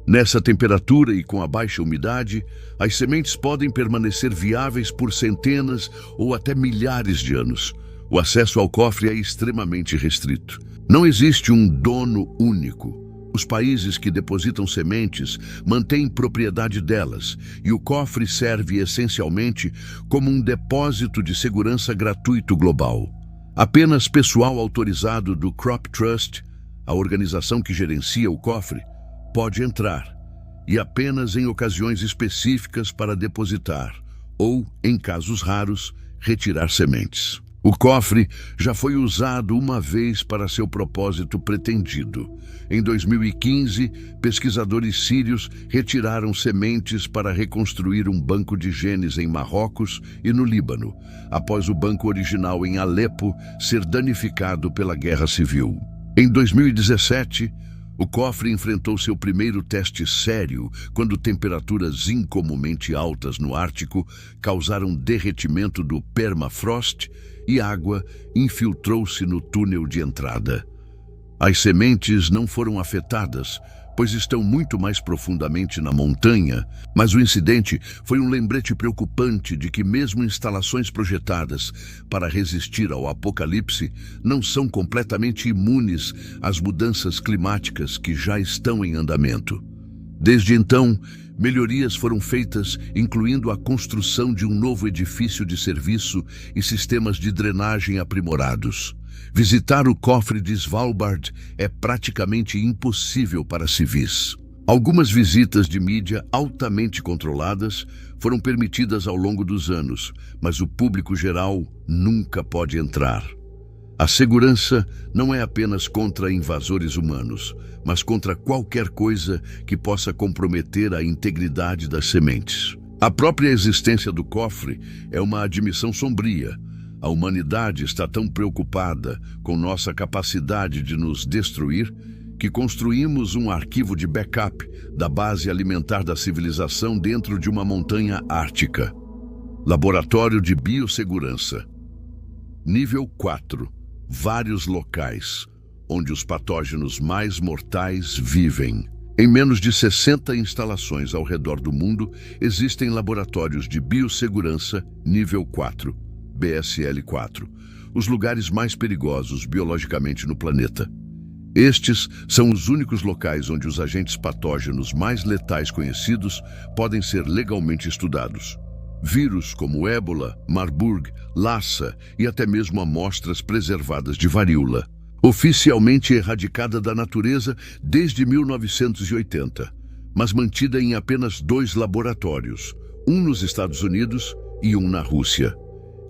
Nessa temperatura e com a baixa umidade, as sementes podem permanecer viáveis por centenas ou até milhares de anos. O acesso ao cofre é extremamente restrito. Não existe um dono único. Os países que depositam sementes mantêm propriedade delas, e o cofre serve essencialmente como um depósito de segurança gratuito global. Apenas pessoal autorizado do Crop Trust, a organização que gerencia o cofre, pode entrar, e apenas em ocasiões específicas para depositar, ou, em casos raros, retirar sementes. O cofre já foi usado uma vez para seu propósito pretendido. Em 2015, pesquisadores sírios retiraram sementes para reconstruir um banco de genes em Marrocos e no Líbano, após o banco original em Alepo ser danificado pela Guerra Civil. Em 2017, o cofre enfrentou seu primeiro teste sério quando temperaturas incomumente altas no Ártico causaram derretimento do permafrost e água infiltrou-se no túnel de entrada. As sementes não foram afetadas, pois estão muito mais profundamente na montanha, mas o incidente foi um lembrete preocupante de que mesmo instalações projetadas para resistir ao apocalipse não são completamente imunes às mudanças climáticas que já estão em andamento. Desde então, melhorias foram feitas, incluindo a construção de um novo edifício de serviço e sistemas de drenagem aprimorados. Visitar o cofre de Svalbard é praticamente impossível para civis. Algumas visitas de mídia altamente controladas foram permitidas ao longo dos anos, mas o público geral nunca pode entrar. A segurança não é apenas contra invasores humanos, mas contra qualquer coisa que possa comprometer a integridade das sementes. A própria existência do cofre é uma admissão sombria. A humanidade está tão preocupada com nossa capacidade de nos destruir que construímos um arquivo de backup da base alimentar da civilização dentro de uma montanha ártica. Laboratório de Biossegurança. Nível 4. Vários locais onde os patógenos mais mortais vivem. Em menos de 60 instalações ao redor do mundo, existem laboratórios de biossegurança nível 4, BSL-4, os lugares mais perigosos biologicamente no planeta. Estes são os únicos locais onde os agentes patógenos mais letais conhecidos podem ser legalmente estudados. Vírus como ébola, Marburg, Lassa e até mesmo amostras preservadas de varíola. Oficialmente erradicada da natureza desde 1980, mas mantida em apenas 2 laboratórios, um nos Estados Unidos e um na Rússia.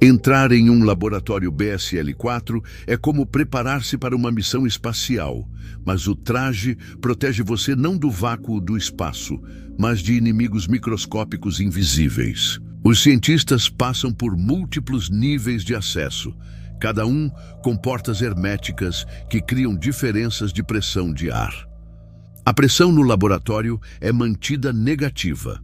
Entrar em um laboratório BSL-4 é como preparar-se para uma missão espacial, mas o traje protege você não do vácuo do espaço, mas de inimigos microscópicos invisíveis. Os cientistas passam por múltiplos níveis de acesso, cada um com portas herméticas que criam diferenças de pressão de ar. A pressão no laboratório é mantida negativa.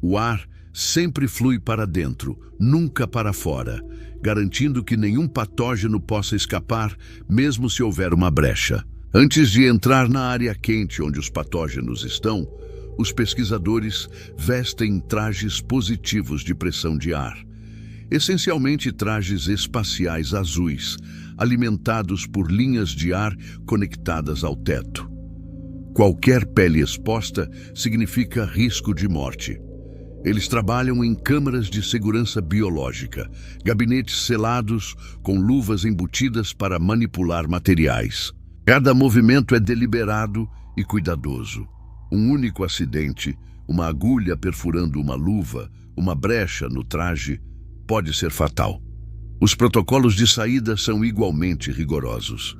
O ar sempre flui para dentro, nunca para fora, garantindo que nenhum patógeno possa escapar, mesmo se houver uma brecha. Antes de entrar na área quente onde os patógenos estão, os pesquisadores vestem trajes positivos de pressão de ar, essencialmente trajes espaciais azuis, alimentados por linhas de ar conectadas ao teto. Qualquer pele exposta significa risco de morte. Eles trabalham em câmaras de segurança biológica, gabinetes selados com luvas embutidas para manipular materiais. Cada movimento é deliberado e cuidadoso. Um único acidente, uma agulha perfurando uma luva, uma brecha no traje, pode ser fatal. Os protocolos de saída são igualmente rigorosos.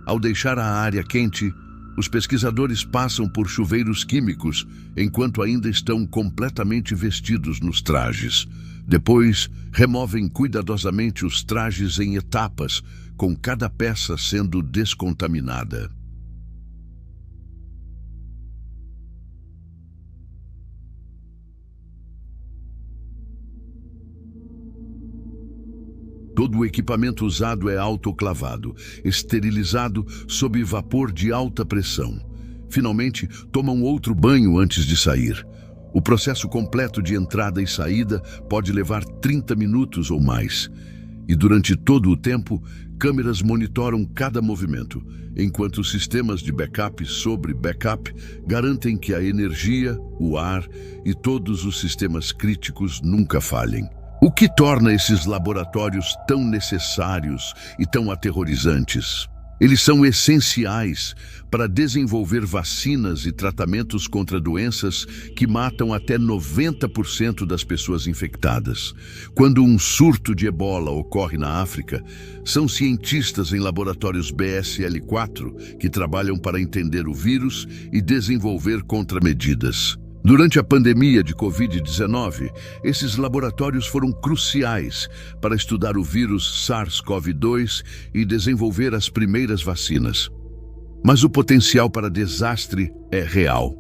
Ao deixar a área quente, os pesquisadores passam por chuveiros químicos enquanto ainda estão completamente vestidos nos trajes. Depois, removem cuidadosamente os trajes em etapas, com cada peça sendo descontaminada. Todo o equipamento usado é autoclavado, esterilizado sob vapor de alta pressão. Finalmente, tomam outro banho antes de sair. O processo completo de entrada e saída pode levar 30 minutos ou mais. E durante todo o tempo, câmeras monitoram cada movimento, enquanto os sistemas de backup sobre backup garantem que a energia, o ar e todos os sistemas críticos nunca falhem. O que torna esses laboratórios tão necessários e tão aterrorizantes? Eles são essenciais para desenvolver vacinas e tratamentos contra doenças que matam até 90% das pessoas infectadas. Quando um surto de ebola ocorre na África, são cientistas em laboratórios BSL-4 que trabalham para entender o vírus e desenvolver contramedidas. Durante a pandemia de Covid-19, esses laboratórios foram cruciais para estudar o vírus SARS-CoV-2 e desenvolver as primeiras vacinas. Mas o potencial para desastre é real.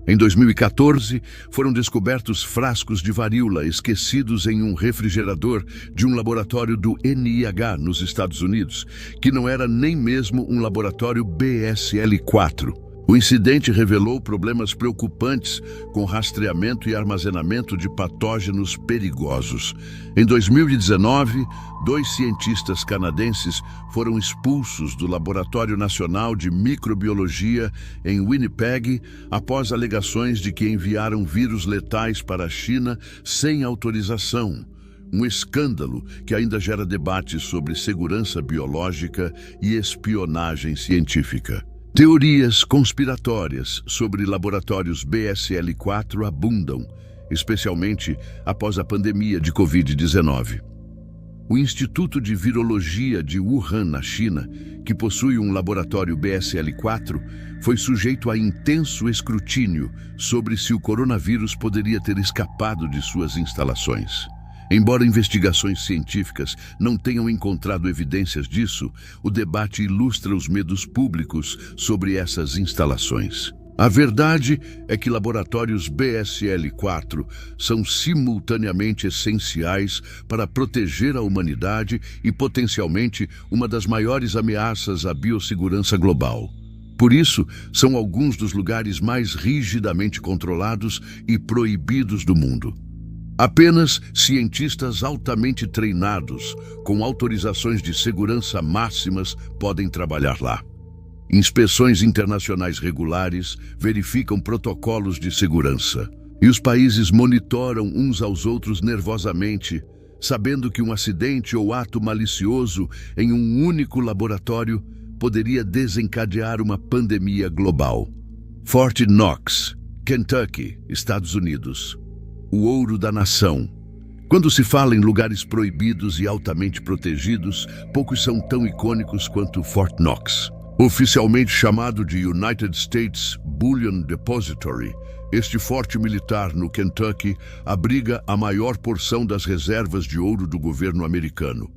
Em 2014, foram descobertos frascos de varíola esquecidos em um refrigerador de um laboratório do NIH nos Estados Unidos, que não era nem mesmo um laboratório BSL-4. O incidente revelou problemas preocupantes com rastreamento e armazenamento de patógenos perigosos. Em 2019, 2 cientistas canadenses foram expulsos do Laboratório Nacional de Microbiologia em Winnipeg após alegações de que enviaram vírus letais para a China sem autorização. Um escândalo que ainda gera debates sobre segurança biológica e espionagem científica. Teorias conspiratórias sobre laboratórios BSL-4 abundam, especialmente após a pandemia de Covid-19. O Instituto de Virologia de Wuhan, na China, que possui um laboratório BSL-4, foi sujeito a intenso escrutínio sobre se o coronavírus poderia ter escapado de suas instalações. Embora investigações científicas não tenham encontrado evidências disso, o debate ilustra os medos públicos sobre essas instalações. A verdade é que laboratórios BSL-4 são simultaneamente essenciais para proteger a humanidade e potencialmente uma das maiores ameaças à biossegurança global. Por isso, são alguns dos lugares mais rigidamente controlados e proibidos do mundo. Apenas cientistas altamente treinados, com autorizações de segurança máximas, podem trabalhar lá. Inspeções internacionais regulares verificam protocolos de segurança. E os países monitoram uns aos outros nervosamente, sabendo que um acidente ou ato malicioso em um único laboratório poderia desencadear uma pandemia global. Fort Knox, Kentucky, Estados Unidos. O ouro da nação. Quando se fala em lugares proibidos e altamente protegidos, poucos são tão icônicos quanto Fort Knox. Oficialmente chamado de United States Bullion Depository, este forte militar no Kentucky abriga a maior porção das reservas de ouro do governo americano.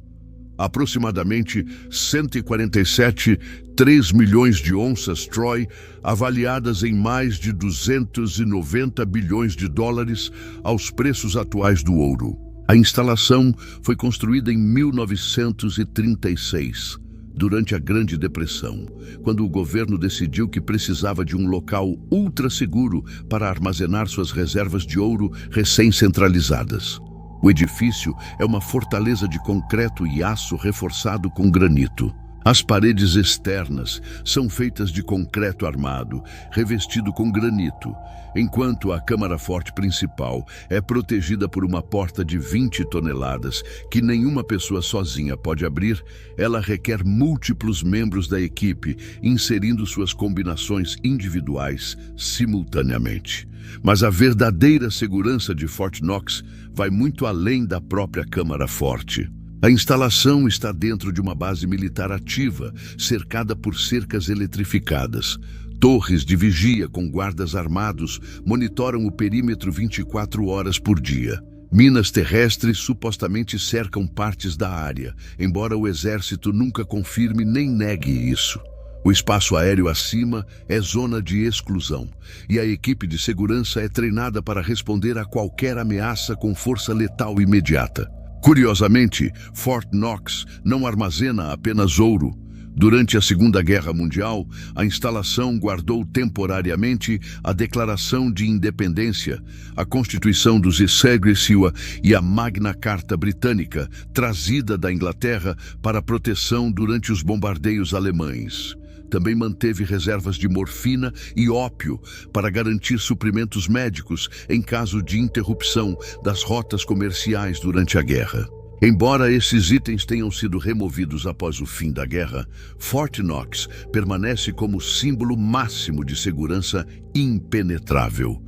Aproximadamente 147,3 milhões de onças Troy, avaliadas em mais de 290 bilhões de dólares aos preços atuais do ouro. A instalação foi construída em 1936, durante a Grande Depressão, quando o governo decidiu que precisava de um local ultra seguro para armazenar suas reservas de ouro recém-centralizadas. O edifício é uma fortaleza de concreto e aço reforçado com granito. As paredes externas são feitas de concreto armado, revestido com granito, enquanto a câmara forte principal é protegida por uma porta de 20 toneladas que nenhuma pessoa sozinha pode abrir. Ela requer múltiplos membros da equipe, inserindo suas combinações individuais simultaneamente. Mas a verdadeira segurança de Fort Knox vai muito além da própria câmara forte. A instalação está dentro de uma base militar ativa, cercada por cercas eletrificadas. Torres de vigia com guardas armados monitoram o perímetro 24 horas por dia. Minas terrestres supostamente cercam partes da área, embora o exército nunca confirme nem negue isso. O espaço aéreo acima é zona de exclusão, e a equipe de segurança é treinada para responder a qualquer ameaça com força letal imediata. Curiosamente, Fort Knox não armazena apenas ouro. Durante a Segunda Guerra Mundial, a instalação guardou temporariamente a Declaração de Independência, a Constituição dos Segregatua e a Magna Carta Britânica, trazida da Inglaterra para proteção durante os bombardeios alemães. Também manteve reservas de morfina e ópio para garantir suprimentos médicos em caso de interrupção das rotas comerciais durante a guerra. Embora esses itens tenham sido removidos após o fim da guerra, Fort Knox permanece como símbolo máximo de segurança impenetrável.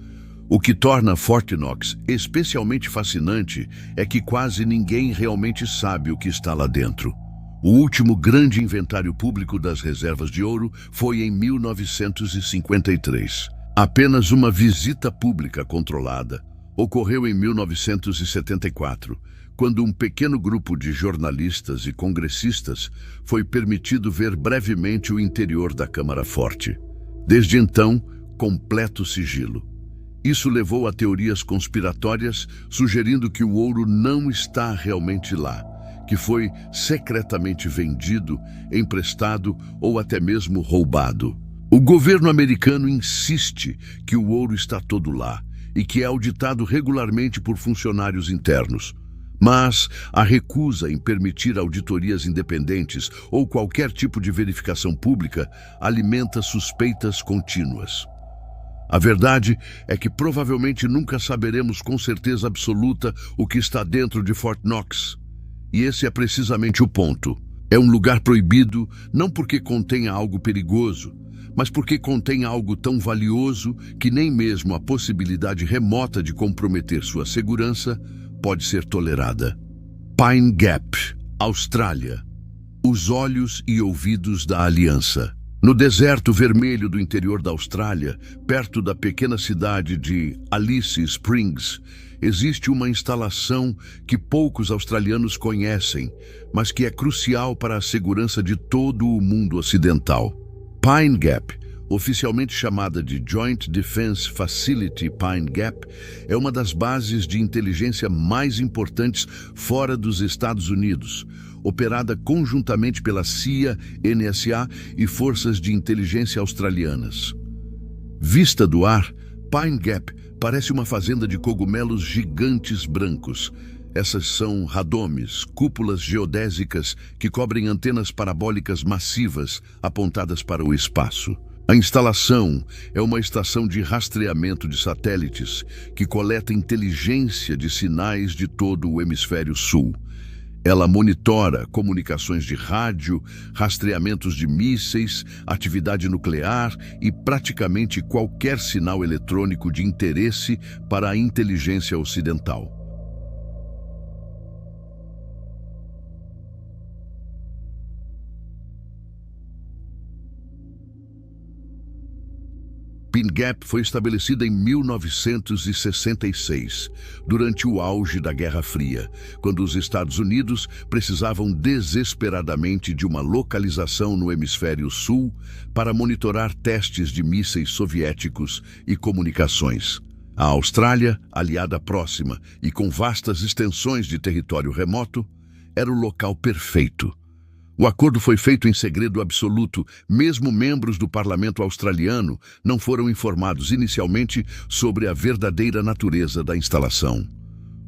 O que torna Fort Knox especialmente fascinante é que quase ninguém realmente sabe o que está lá dentro. O último grande inventário público das reservas de ouro foi em 1953. Apenas uma visita pública controlada ocorreu em 1974, quando um pequeno grupo de jornalistas e congressistas foi permitido ver brevemente o interior da Câmara Forte. Desde então, completo sigilo. Isso levou a teorias conspiratórias sugerindo que o ouro não está realmente lá, que foi secretamente vendido, emprestado ou até mesmo roubado. O governo americano insiste que o ouro está todo lá e que é auditado regularmente por funcionários internos. Mas a recusa em permitir auditorias independentes ou qualquer tipo de verificação pública alimenta suspeitas contínuas. A verdade é que provavelmente nunca saberemos com certeza absoluta o que está dentro de Fort Knox. E esse é precisamente o ponto. É um lugar proibido não porque contenha algo perigoso, mas porque contém algo tão valioso que nem mesmo a possibilidade remota de comprometer sua segurança pode ser tolerada. Pine Gap, Austrália. Os olhos e ouvidos da Aliança. No deserto vermelho do interior da Austrália, perto da pequena cidade de Alice Springs, existe uma instalação que poucos australianos conhecem, mas que é crucial para a segurança de todo o mundo ocidental. Pine Gap, oficialmente chamada de Joint Defense Facility Pine Gap, é uma das bases de inteligência mais importantes fora dos Estados Unidos, operada conjuntamente pela CIA, NSA e forças de inteligência australianas. Vista do ar, Pine Gap parece uma fazenda de cogumelos gigantes brancos. Essas são radomes, cúpulas geodésicas que cobrem antenas parabólicas massivas apontadas para o espaço. A instalação é uma estação de rastreamento de satélites que coleta inteligência de sinais de todo o hemisfério sul. Ela monitora comunicações de rádio, rastreamentos de mísseis, atividade nuclear e praticamente qualquer sinal eletrônico de interesse para a inteligência ocidental. Pine Gap foi estabelecida em 1966, durante o auge da Guerra Fria, quando os Estados Unidos precisavam desesperadamente de uma localização no hemisfério sul para monitorar testes de mísseis soviéticos e comunicações. A Austrália, aliada próxima e com vastas extensões de território remoto, era o local perfeito. O acordo foi feito em segredo absoluto, mesmo membros do parlamento australiano não foram informados inicialmente sobre a verdadeira natureza da instalação.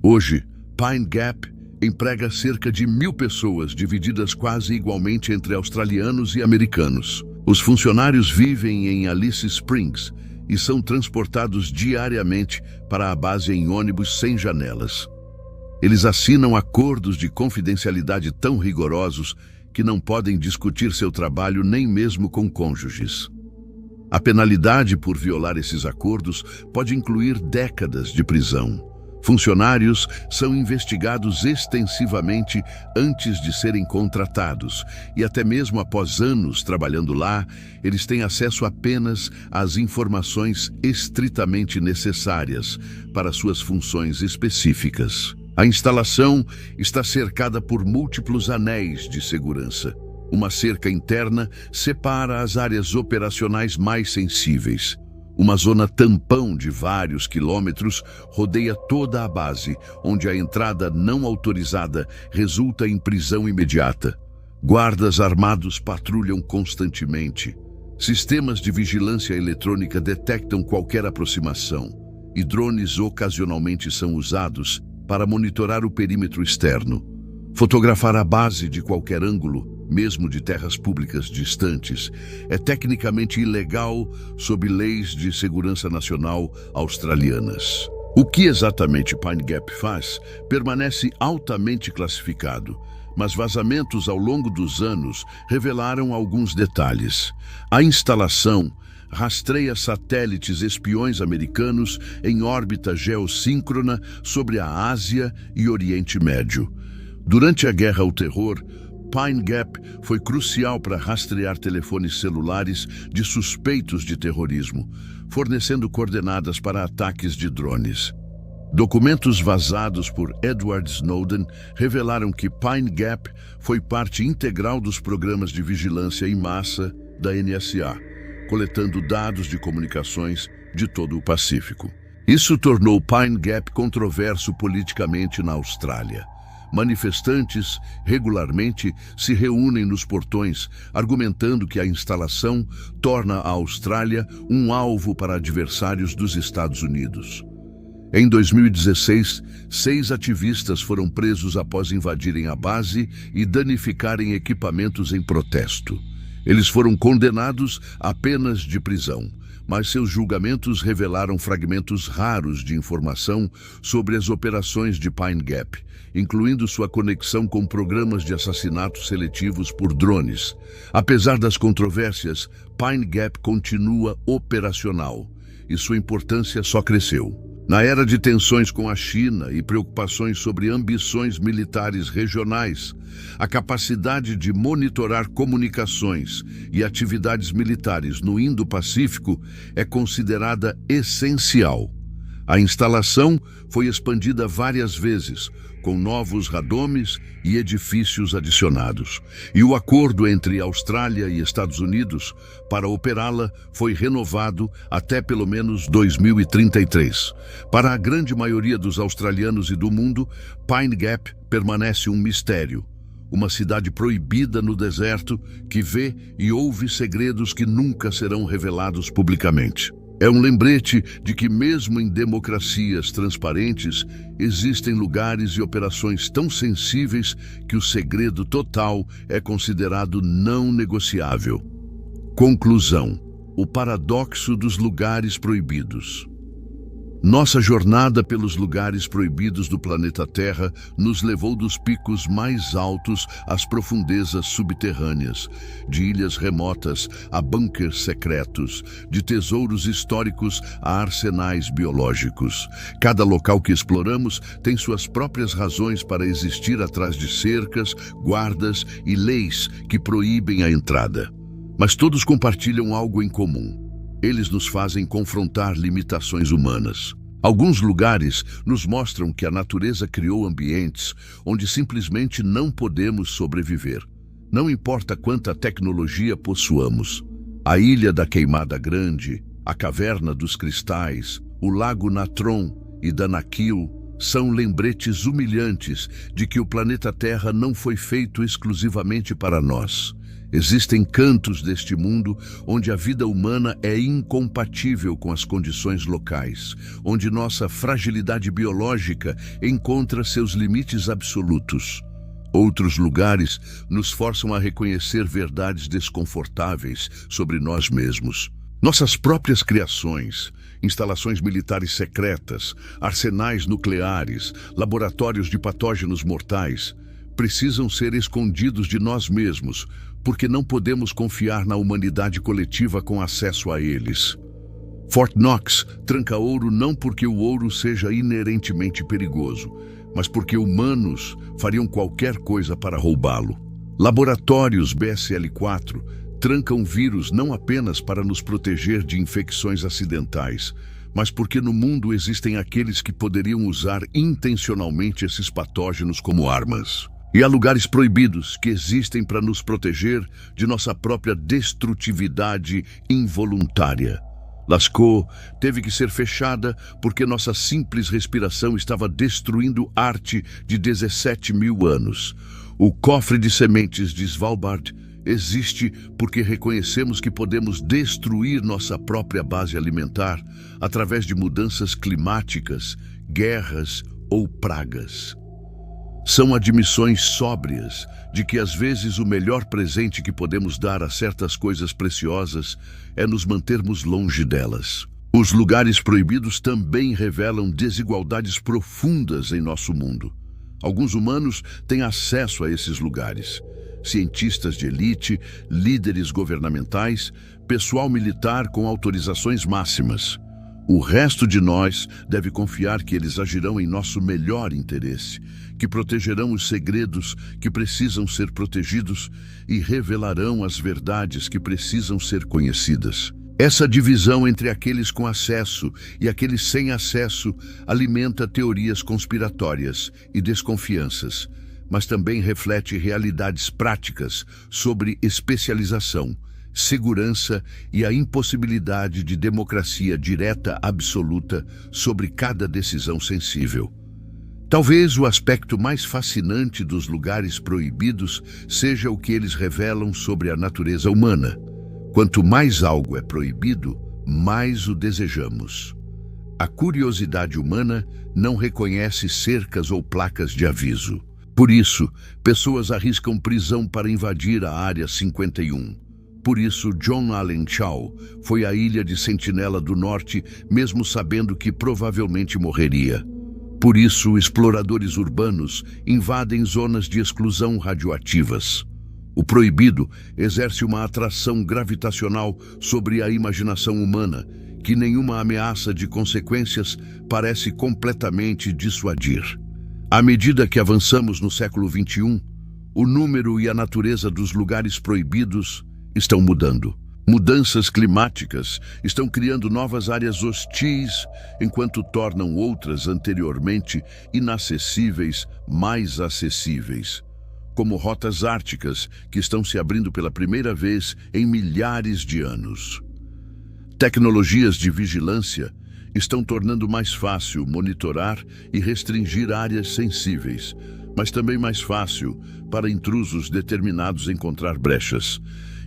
Hoje, Pine Gap emprega cerca de 1.000 pessoas, divididas quase igualmente entre australianos e americanos. Os funcionários vivem em Alice Springs e são transportados diariamente para a base em ônibus sem janelas. Eles assinam acordos de confidencialidade tão rigorosos que não podem discutir seu trabalho nem mesmo com cônjuges. A penalidade por violar esses acordos pode incluir décadas de prisão. Funcionários são investigados extensivamente antes de serem contratados e até mesmo após anos trabalhando lá, eles têm acesso apenas às informações estritamente necessárias para suas funções específicas. A instalação está cercada por múltiplos anéis de segurança. Uma cerca interna separa as áreas operacionais mais sensíveis. Uma zona tampão de vários quilômetros rodeia toda a base, onde a entrada não autorizada resulta em prisão imediata. Guardas armados patrulham constantemente. Sistemas de vigilância eletrônica detectam qualquer aproximação, e drones ocasionalmente são usados para monitorar o perímetro externo. Fotografar a base de qualquer ângulo, mesmo de terras públicas distantes, é tecnicamente ilegal sob leis de segurança nacional australianas. O que exatamente Pine Gap faz permanece altamente classificado, mas vazamentos ao longo dos anos revelaram alguns detalhes. A instalação rastreia satélites espiões americanos em órbita geossíncrona sobre a Ásia e Oriente Médio. Durante a Guerra ao Terror, Pine Gap foi crucial para rastrear telefones celulares de suspeitos de terrorismo, fornecendo coordenadas para ataques de drones. Documentos vazados por Edward Snowden revelaram que Pine Gap foi parte integral dos programas de vigilância em massa da NSA, coletando dados de comunicações de todo o Pacífico. Isso tornou Pine Gap controverso politicamente na Austrália. Manifestantes regularmente se reúnem nos portões, argumentando que a instalação torna a Austrália um alvo para adversários dos Estados Unidos. Em 2016, 6 ativistas foram presos após invadirem a base e danificarem equipamentos em protesto. Eles foram condenados a penas de prisão, mas seus julgamentos revelaram fragmentos raros de informação sobre as operações de Pine Gap, incluindo sua conexão com programas de assassinatos seletivos por drones. Apesar das controvérsias, Pine Gap continua operacional e sua importância só cresceu. Na era de tensões com a China e preocupações sobre ambições militares regionais, a capacidade de monitorar comunicações e atividades militares no Indo-Pacífico é considerada essencial. A instalação foi expandida várias vezes, com novos radomes e edifícios adicionados. E o acordo entre Austrália e Estados Unidos para operá-la foi renovado até pelo menos 2033. Para a grande maioria dos australianos e do mundo, Pine Gap permanece um mistério. Uma cidade proibida no deserto que vê e ouve segredos que nunca serão revelados publicamente. É um lembrete de que, mesmo em democracias transparentes, existem lugares e operações tão sensíveis que o segredo total é considerado não negociável. Conclusão: o paradoxo dos lugares proibidos. Nossa jornada pelos lugares proibidos do planeta Terra nos levou dos picos mais altos às profundezas subterrâneas, de ilhas remotas a bunkers secretos, de tesouros históricos a arsenais biológicos. Cada local que exploramos tem suas próprias razões para existir atrás de cercas, guardas e leis que proíbem a entrada. Mas todos compartilham algo em comum: eles nos fazem confrontar limitações humanas. Alguns lugares nos mostram que a natureza criou ambientes onde simplesmente não podemos sobreviver. Não importa quanta tecnologia possuamos. A Ilha da Queimada Grande, a Caverna dos Cristais, o Lago Natron e Danakil são lembretes humilhantes de que o planeta Terra não foi feito exclusivamente para nós. Existem cantos deste mundo onde a vida humana é incompatível com as condições locais, onde nossa fragilidade biológica encontra seus limites absolutos. Outros lugares nos forçam a reconhecer verdades desconfortáveis sobre nós mesmos. Nossas próprias criações, instalações militares secretas, arsenais nucleares, laboratórios de patógenos mortais, precisam ser escondidos de nós mesmos, porque não podemos confiar na humanidade coletiva com acesso a eles. Fort Knox tranca ouro não porque o ouro seja inerentemente perigoso, mas porque humanos fariam qualquer coisa para roubá-lo. Laboratórios BSL-4 trancam vírus não apenas para nos proteger de infecções acidentais, mas porque no mundo existem aqueles que poderiam usar intencionalmente esses patógenos como armas. E há lugares proibidos que existem para nos proteger de nossa própria destrutividade involuntária. Lascaux teve que ser fechada porque nossa simples respiração estava destruindo arte de 17.000 anos. O cofre de sementes de Svalbard existe porque reconhecemos que podemos destruir nossa própria base alimentar através de mudanças climáticas, guerras ou pragas. São admissões sóbrias de que às vezes o melhor presente que podemos dar a certas coisas preciosas é nos mantermos longe delas. Os lugares proibidos também revelam desigualdades profundas em nosso mundo. Alguns humanos têm acesso a esses lugares. Cientistas de elite, líderes governamentais, pessoal militar com autorizações máximas. O resto de nós deve confiar que eles agirão em nosso melhor interesse, que protegerão os segredos que precisam ser protegidos e revelarão as verdades que precisam ser conhecidas. Essa divisão entre aqueles com acesso e aqueles sem acesso alimenta teorias conspiratórias e desconfianças, mas também reflete realidades práticas sobre especialização, segurança e a impossibilidade de democracia direta absoluta sobre cada decisão sensível. Talvez o aspecto mais fascinante dos lugares proibidos seja o que eles revelam sobre a natureza humana. Quanto mais algo é proibido, mais o desejamos. A curiosidade humana não reconhece cercas ou placas de aviso. Por isso, pessoas arriscam prisão para invadir a Área 51. Por isso, John Allen Chau foi à Ilha de Sentinela do Norte, mesmo sabendo que provavelmente morreria. Por isso, exploradores urbanos invadem zonas de exclusão radioativas. O proibido exerce uma atração gravitacional sobre a imaginação humana, que nenhuma ameaça de consequências parece completamente dissuadir. À medida que avançamos no século XXI, o número e a natureza dos lugares proibidos estão mudando. Mudanças climáticas estão criando novas áreas hostis, enquanto tornam outras anteriormente inacessíveis mais acessíveis, como rotas árticas que estão se abrindo pela primeira vez em milhares de anos. Tecnologias de vigilância estão tornando mais fácil monitorar e restringir áreas sensíveis, mas também mais fácil para intrusos determinados encontrar brechas.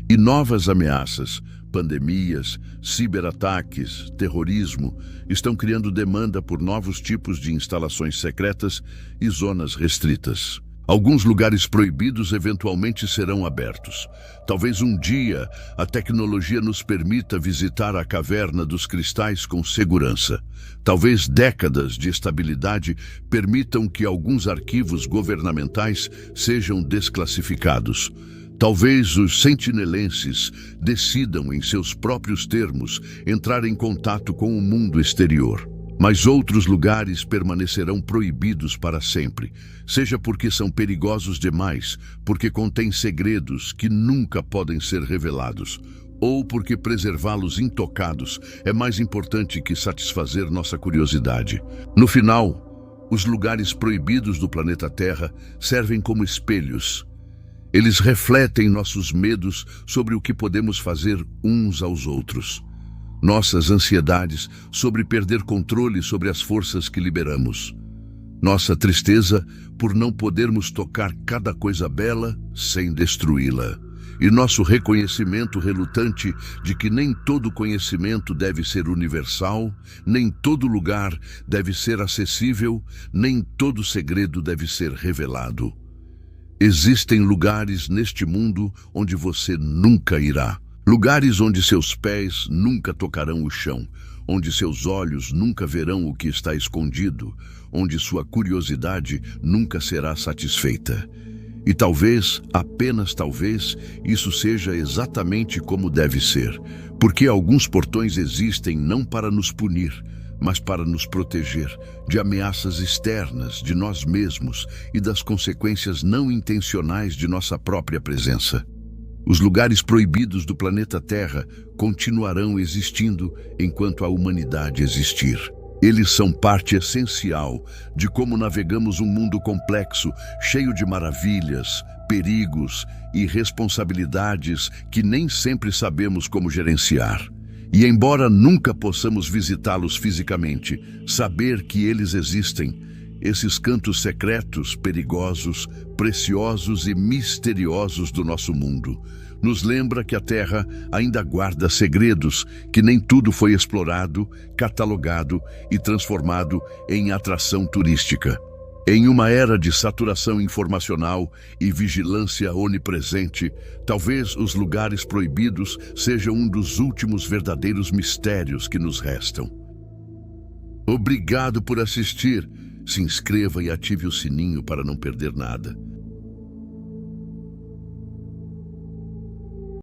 E novas ameaças, pandemias, ciberataques, terrorismo, estão criando demanda por novos tipos de instalações secretas e zonas restritas. Alguns lugares proibidos eventualmente serão abertos. Talvez um dia a tecnologia nos permita visitar a Caverna dos Cristais com segurança. Talvez décadas de estabilidade permitam que alguns arquivos governamentais sejam desclassificados. Talvez os sentinelenses decidam, em seus próprios termos, entrar em contato com o mundo exterior. Mas outros lugares permanecerão proibidos para sempre, seja porque são perigosos demais, porque contêm segredos que nunca podem ser revelados, ou porque preservá-los intocados é mais importante que satisfazer nossa curiosidade. No final, os lugares proibidos do planeta Terra servem como espelhos. Eles refletem nossos medos sobre o que podemos fazer uns aos outros. Nossas ansiedades sobre perder controle sobre as forças que liberamos. Nossa tristeza por não podermos tocar cada coisa bela sem destruí-la. E nosso reconhecimento relutante de que nem todo conhecimento deve ser universal, nem todo lugar deve ser acessível, nem todo segredo deve ser revelado. Existem lugares neste mundo onde você nunca irá. Lugares onde seus pés nunca tocarão o chão, onde seus olhos nunca verão o que está escondido, onde sua curiosidade nunca será satisfeita. E talvez, apenas talvez, isso seja exatamente como deve ser, porque alguns portões existem não para nos punir, mas para nos proteger de ameaças externas, de nós mesmos e das consequências não intencionais de nossa própria presença. Os lugares proibidos do planeta Terra continuarão existindo enquanto a humanidade existir. Eles são parte essencial de como navegamos um mundo complexo, cheio de maravilhas, perigos e responsabilidades que nem sempre sabemos como gerenciar. E embora nunca possamos visitá-los fisicamente, saber que eles existem, esses cantos secretos, perigosos, preciosos e misteriosos do nosso mundo, nos lembra que a Terra ainda guarda segredos, que nem tudo foi explorado, catalogado e transformado em atração turística. Em uma era de saturação informacional e vigilância onipresente, talvez os lugares proibidos sejam um dos últimos verdadeiros mistérios que nos restam. Obrigado por assistir. Se inscreva e ative o sininho para não perder nada.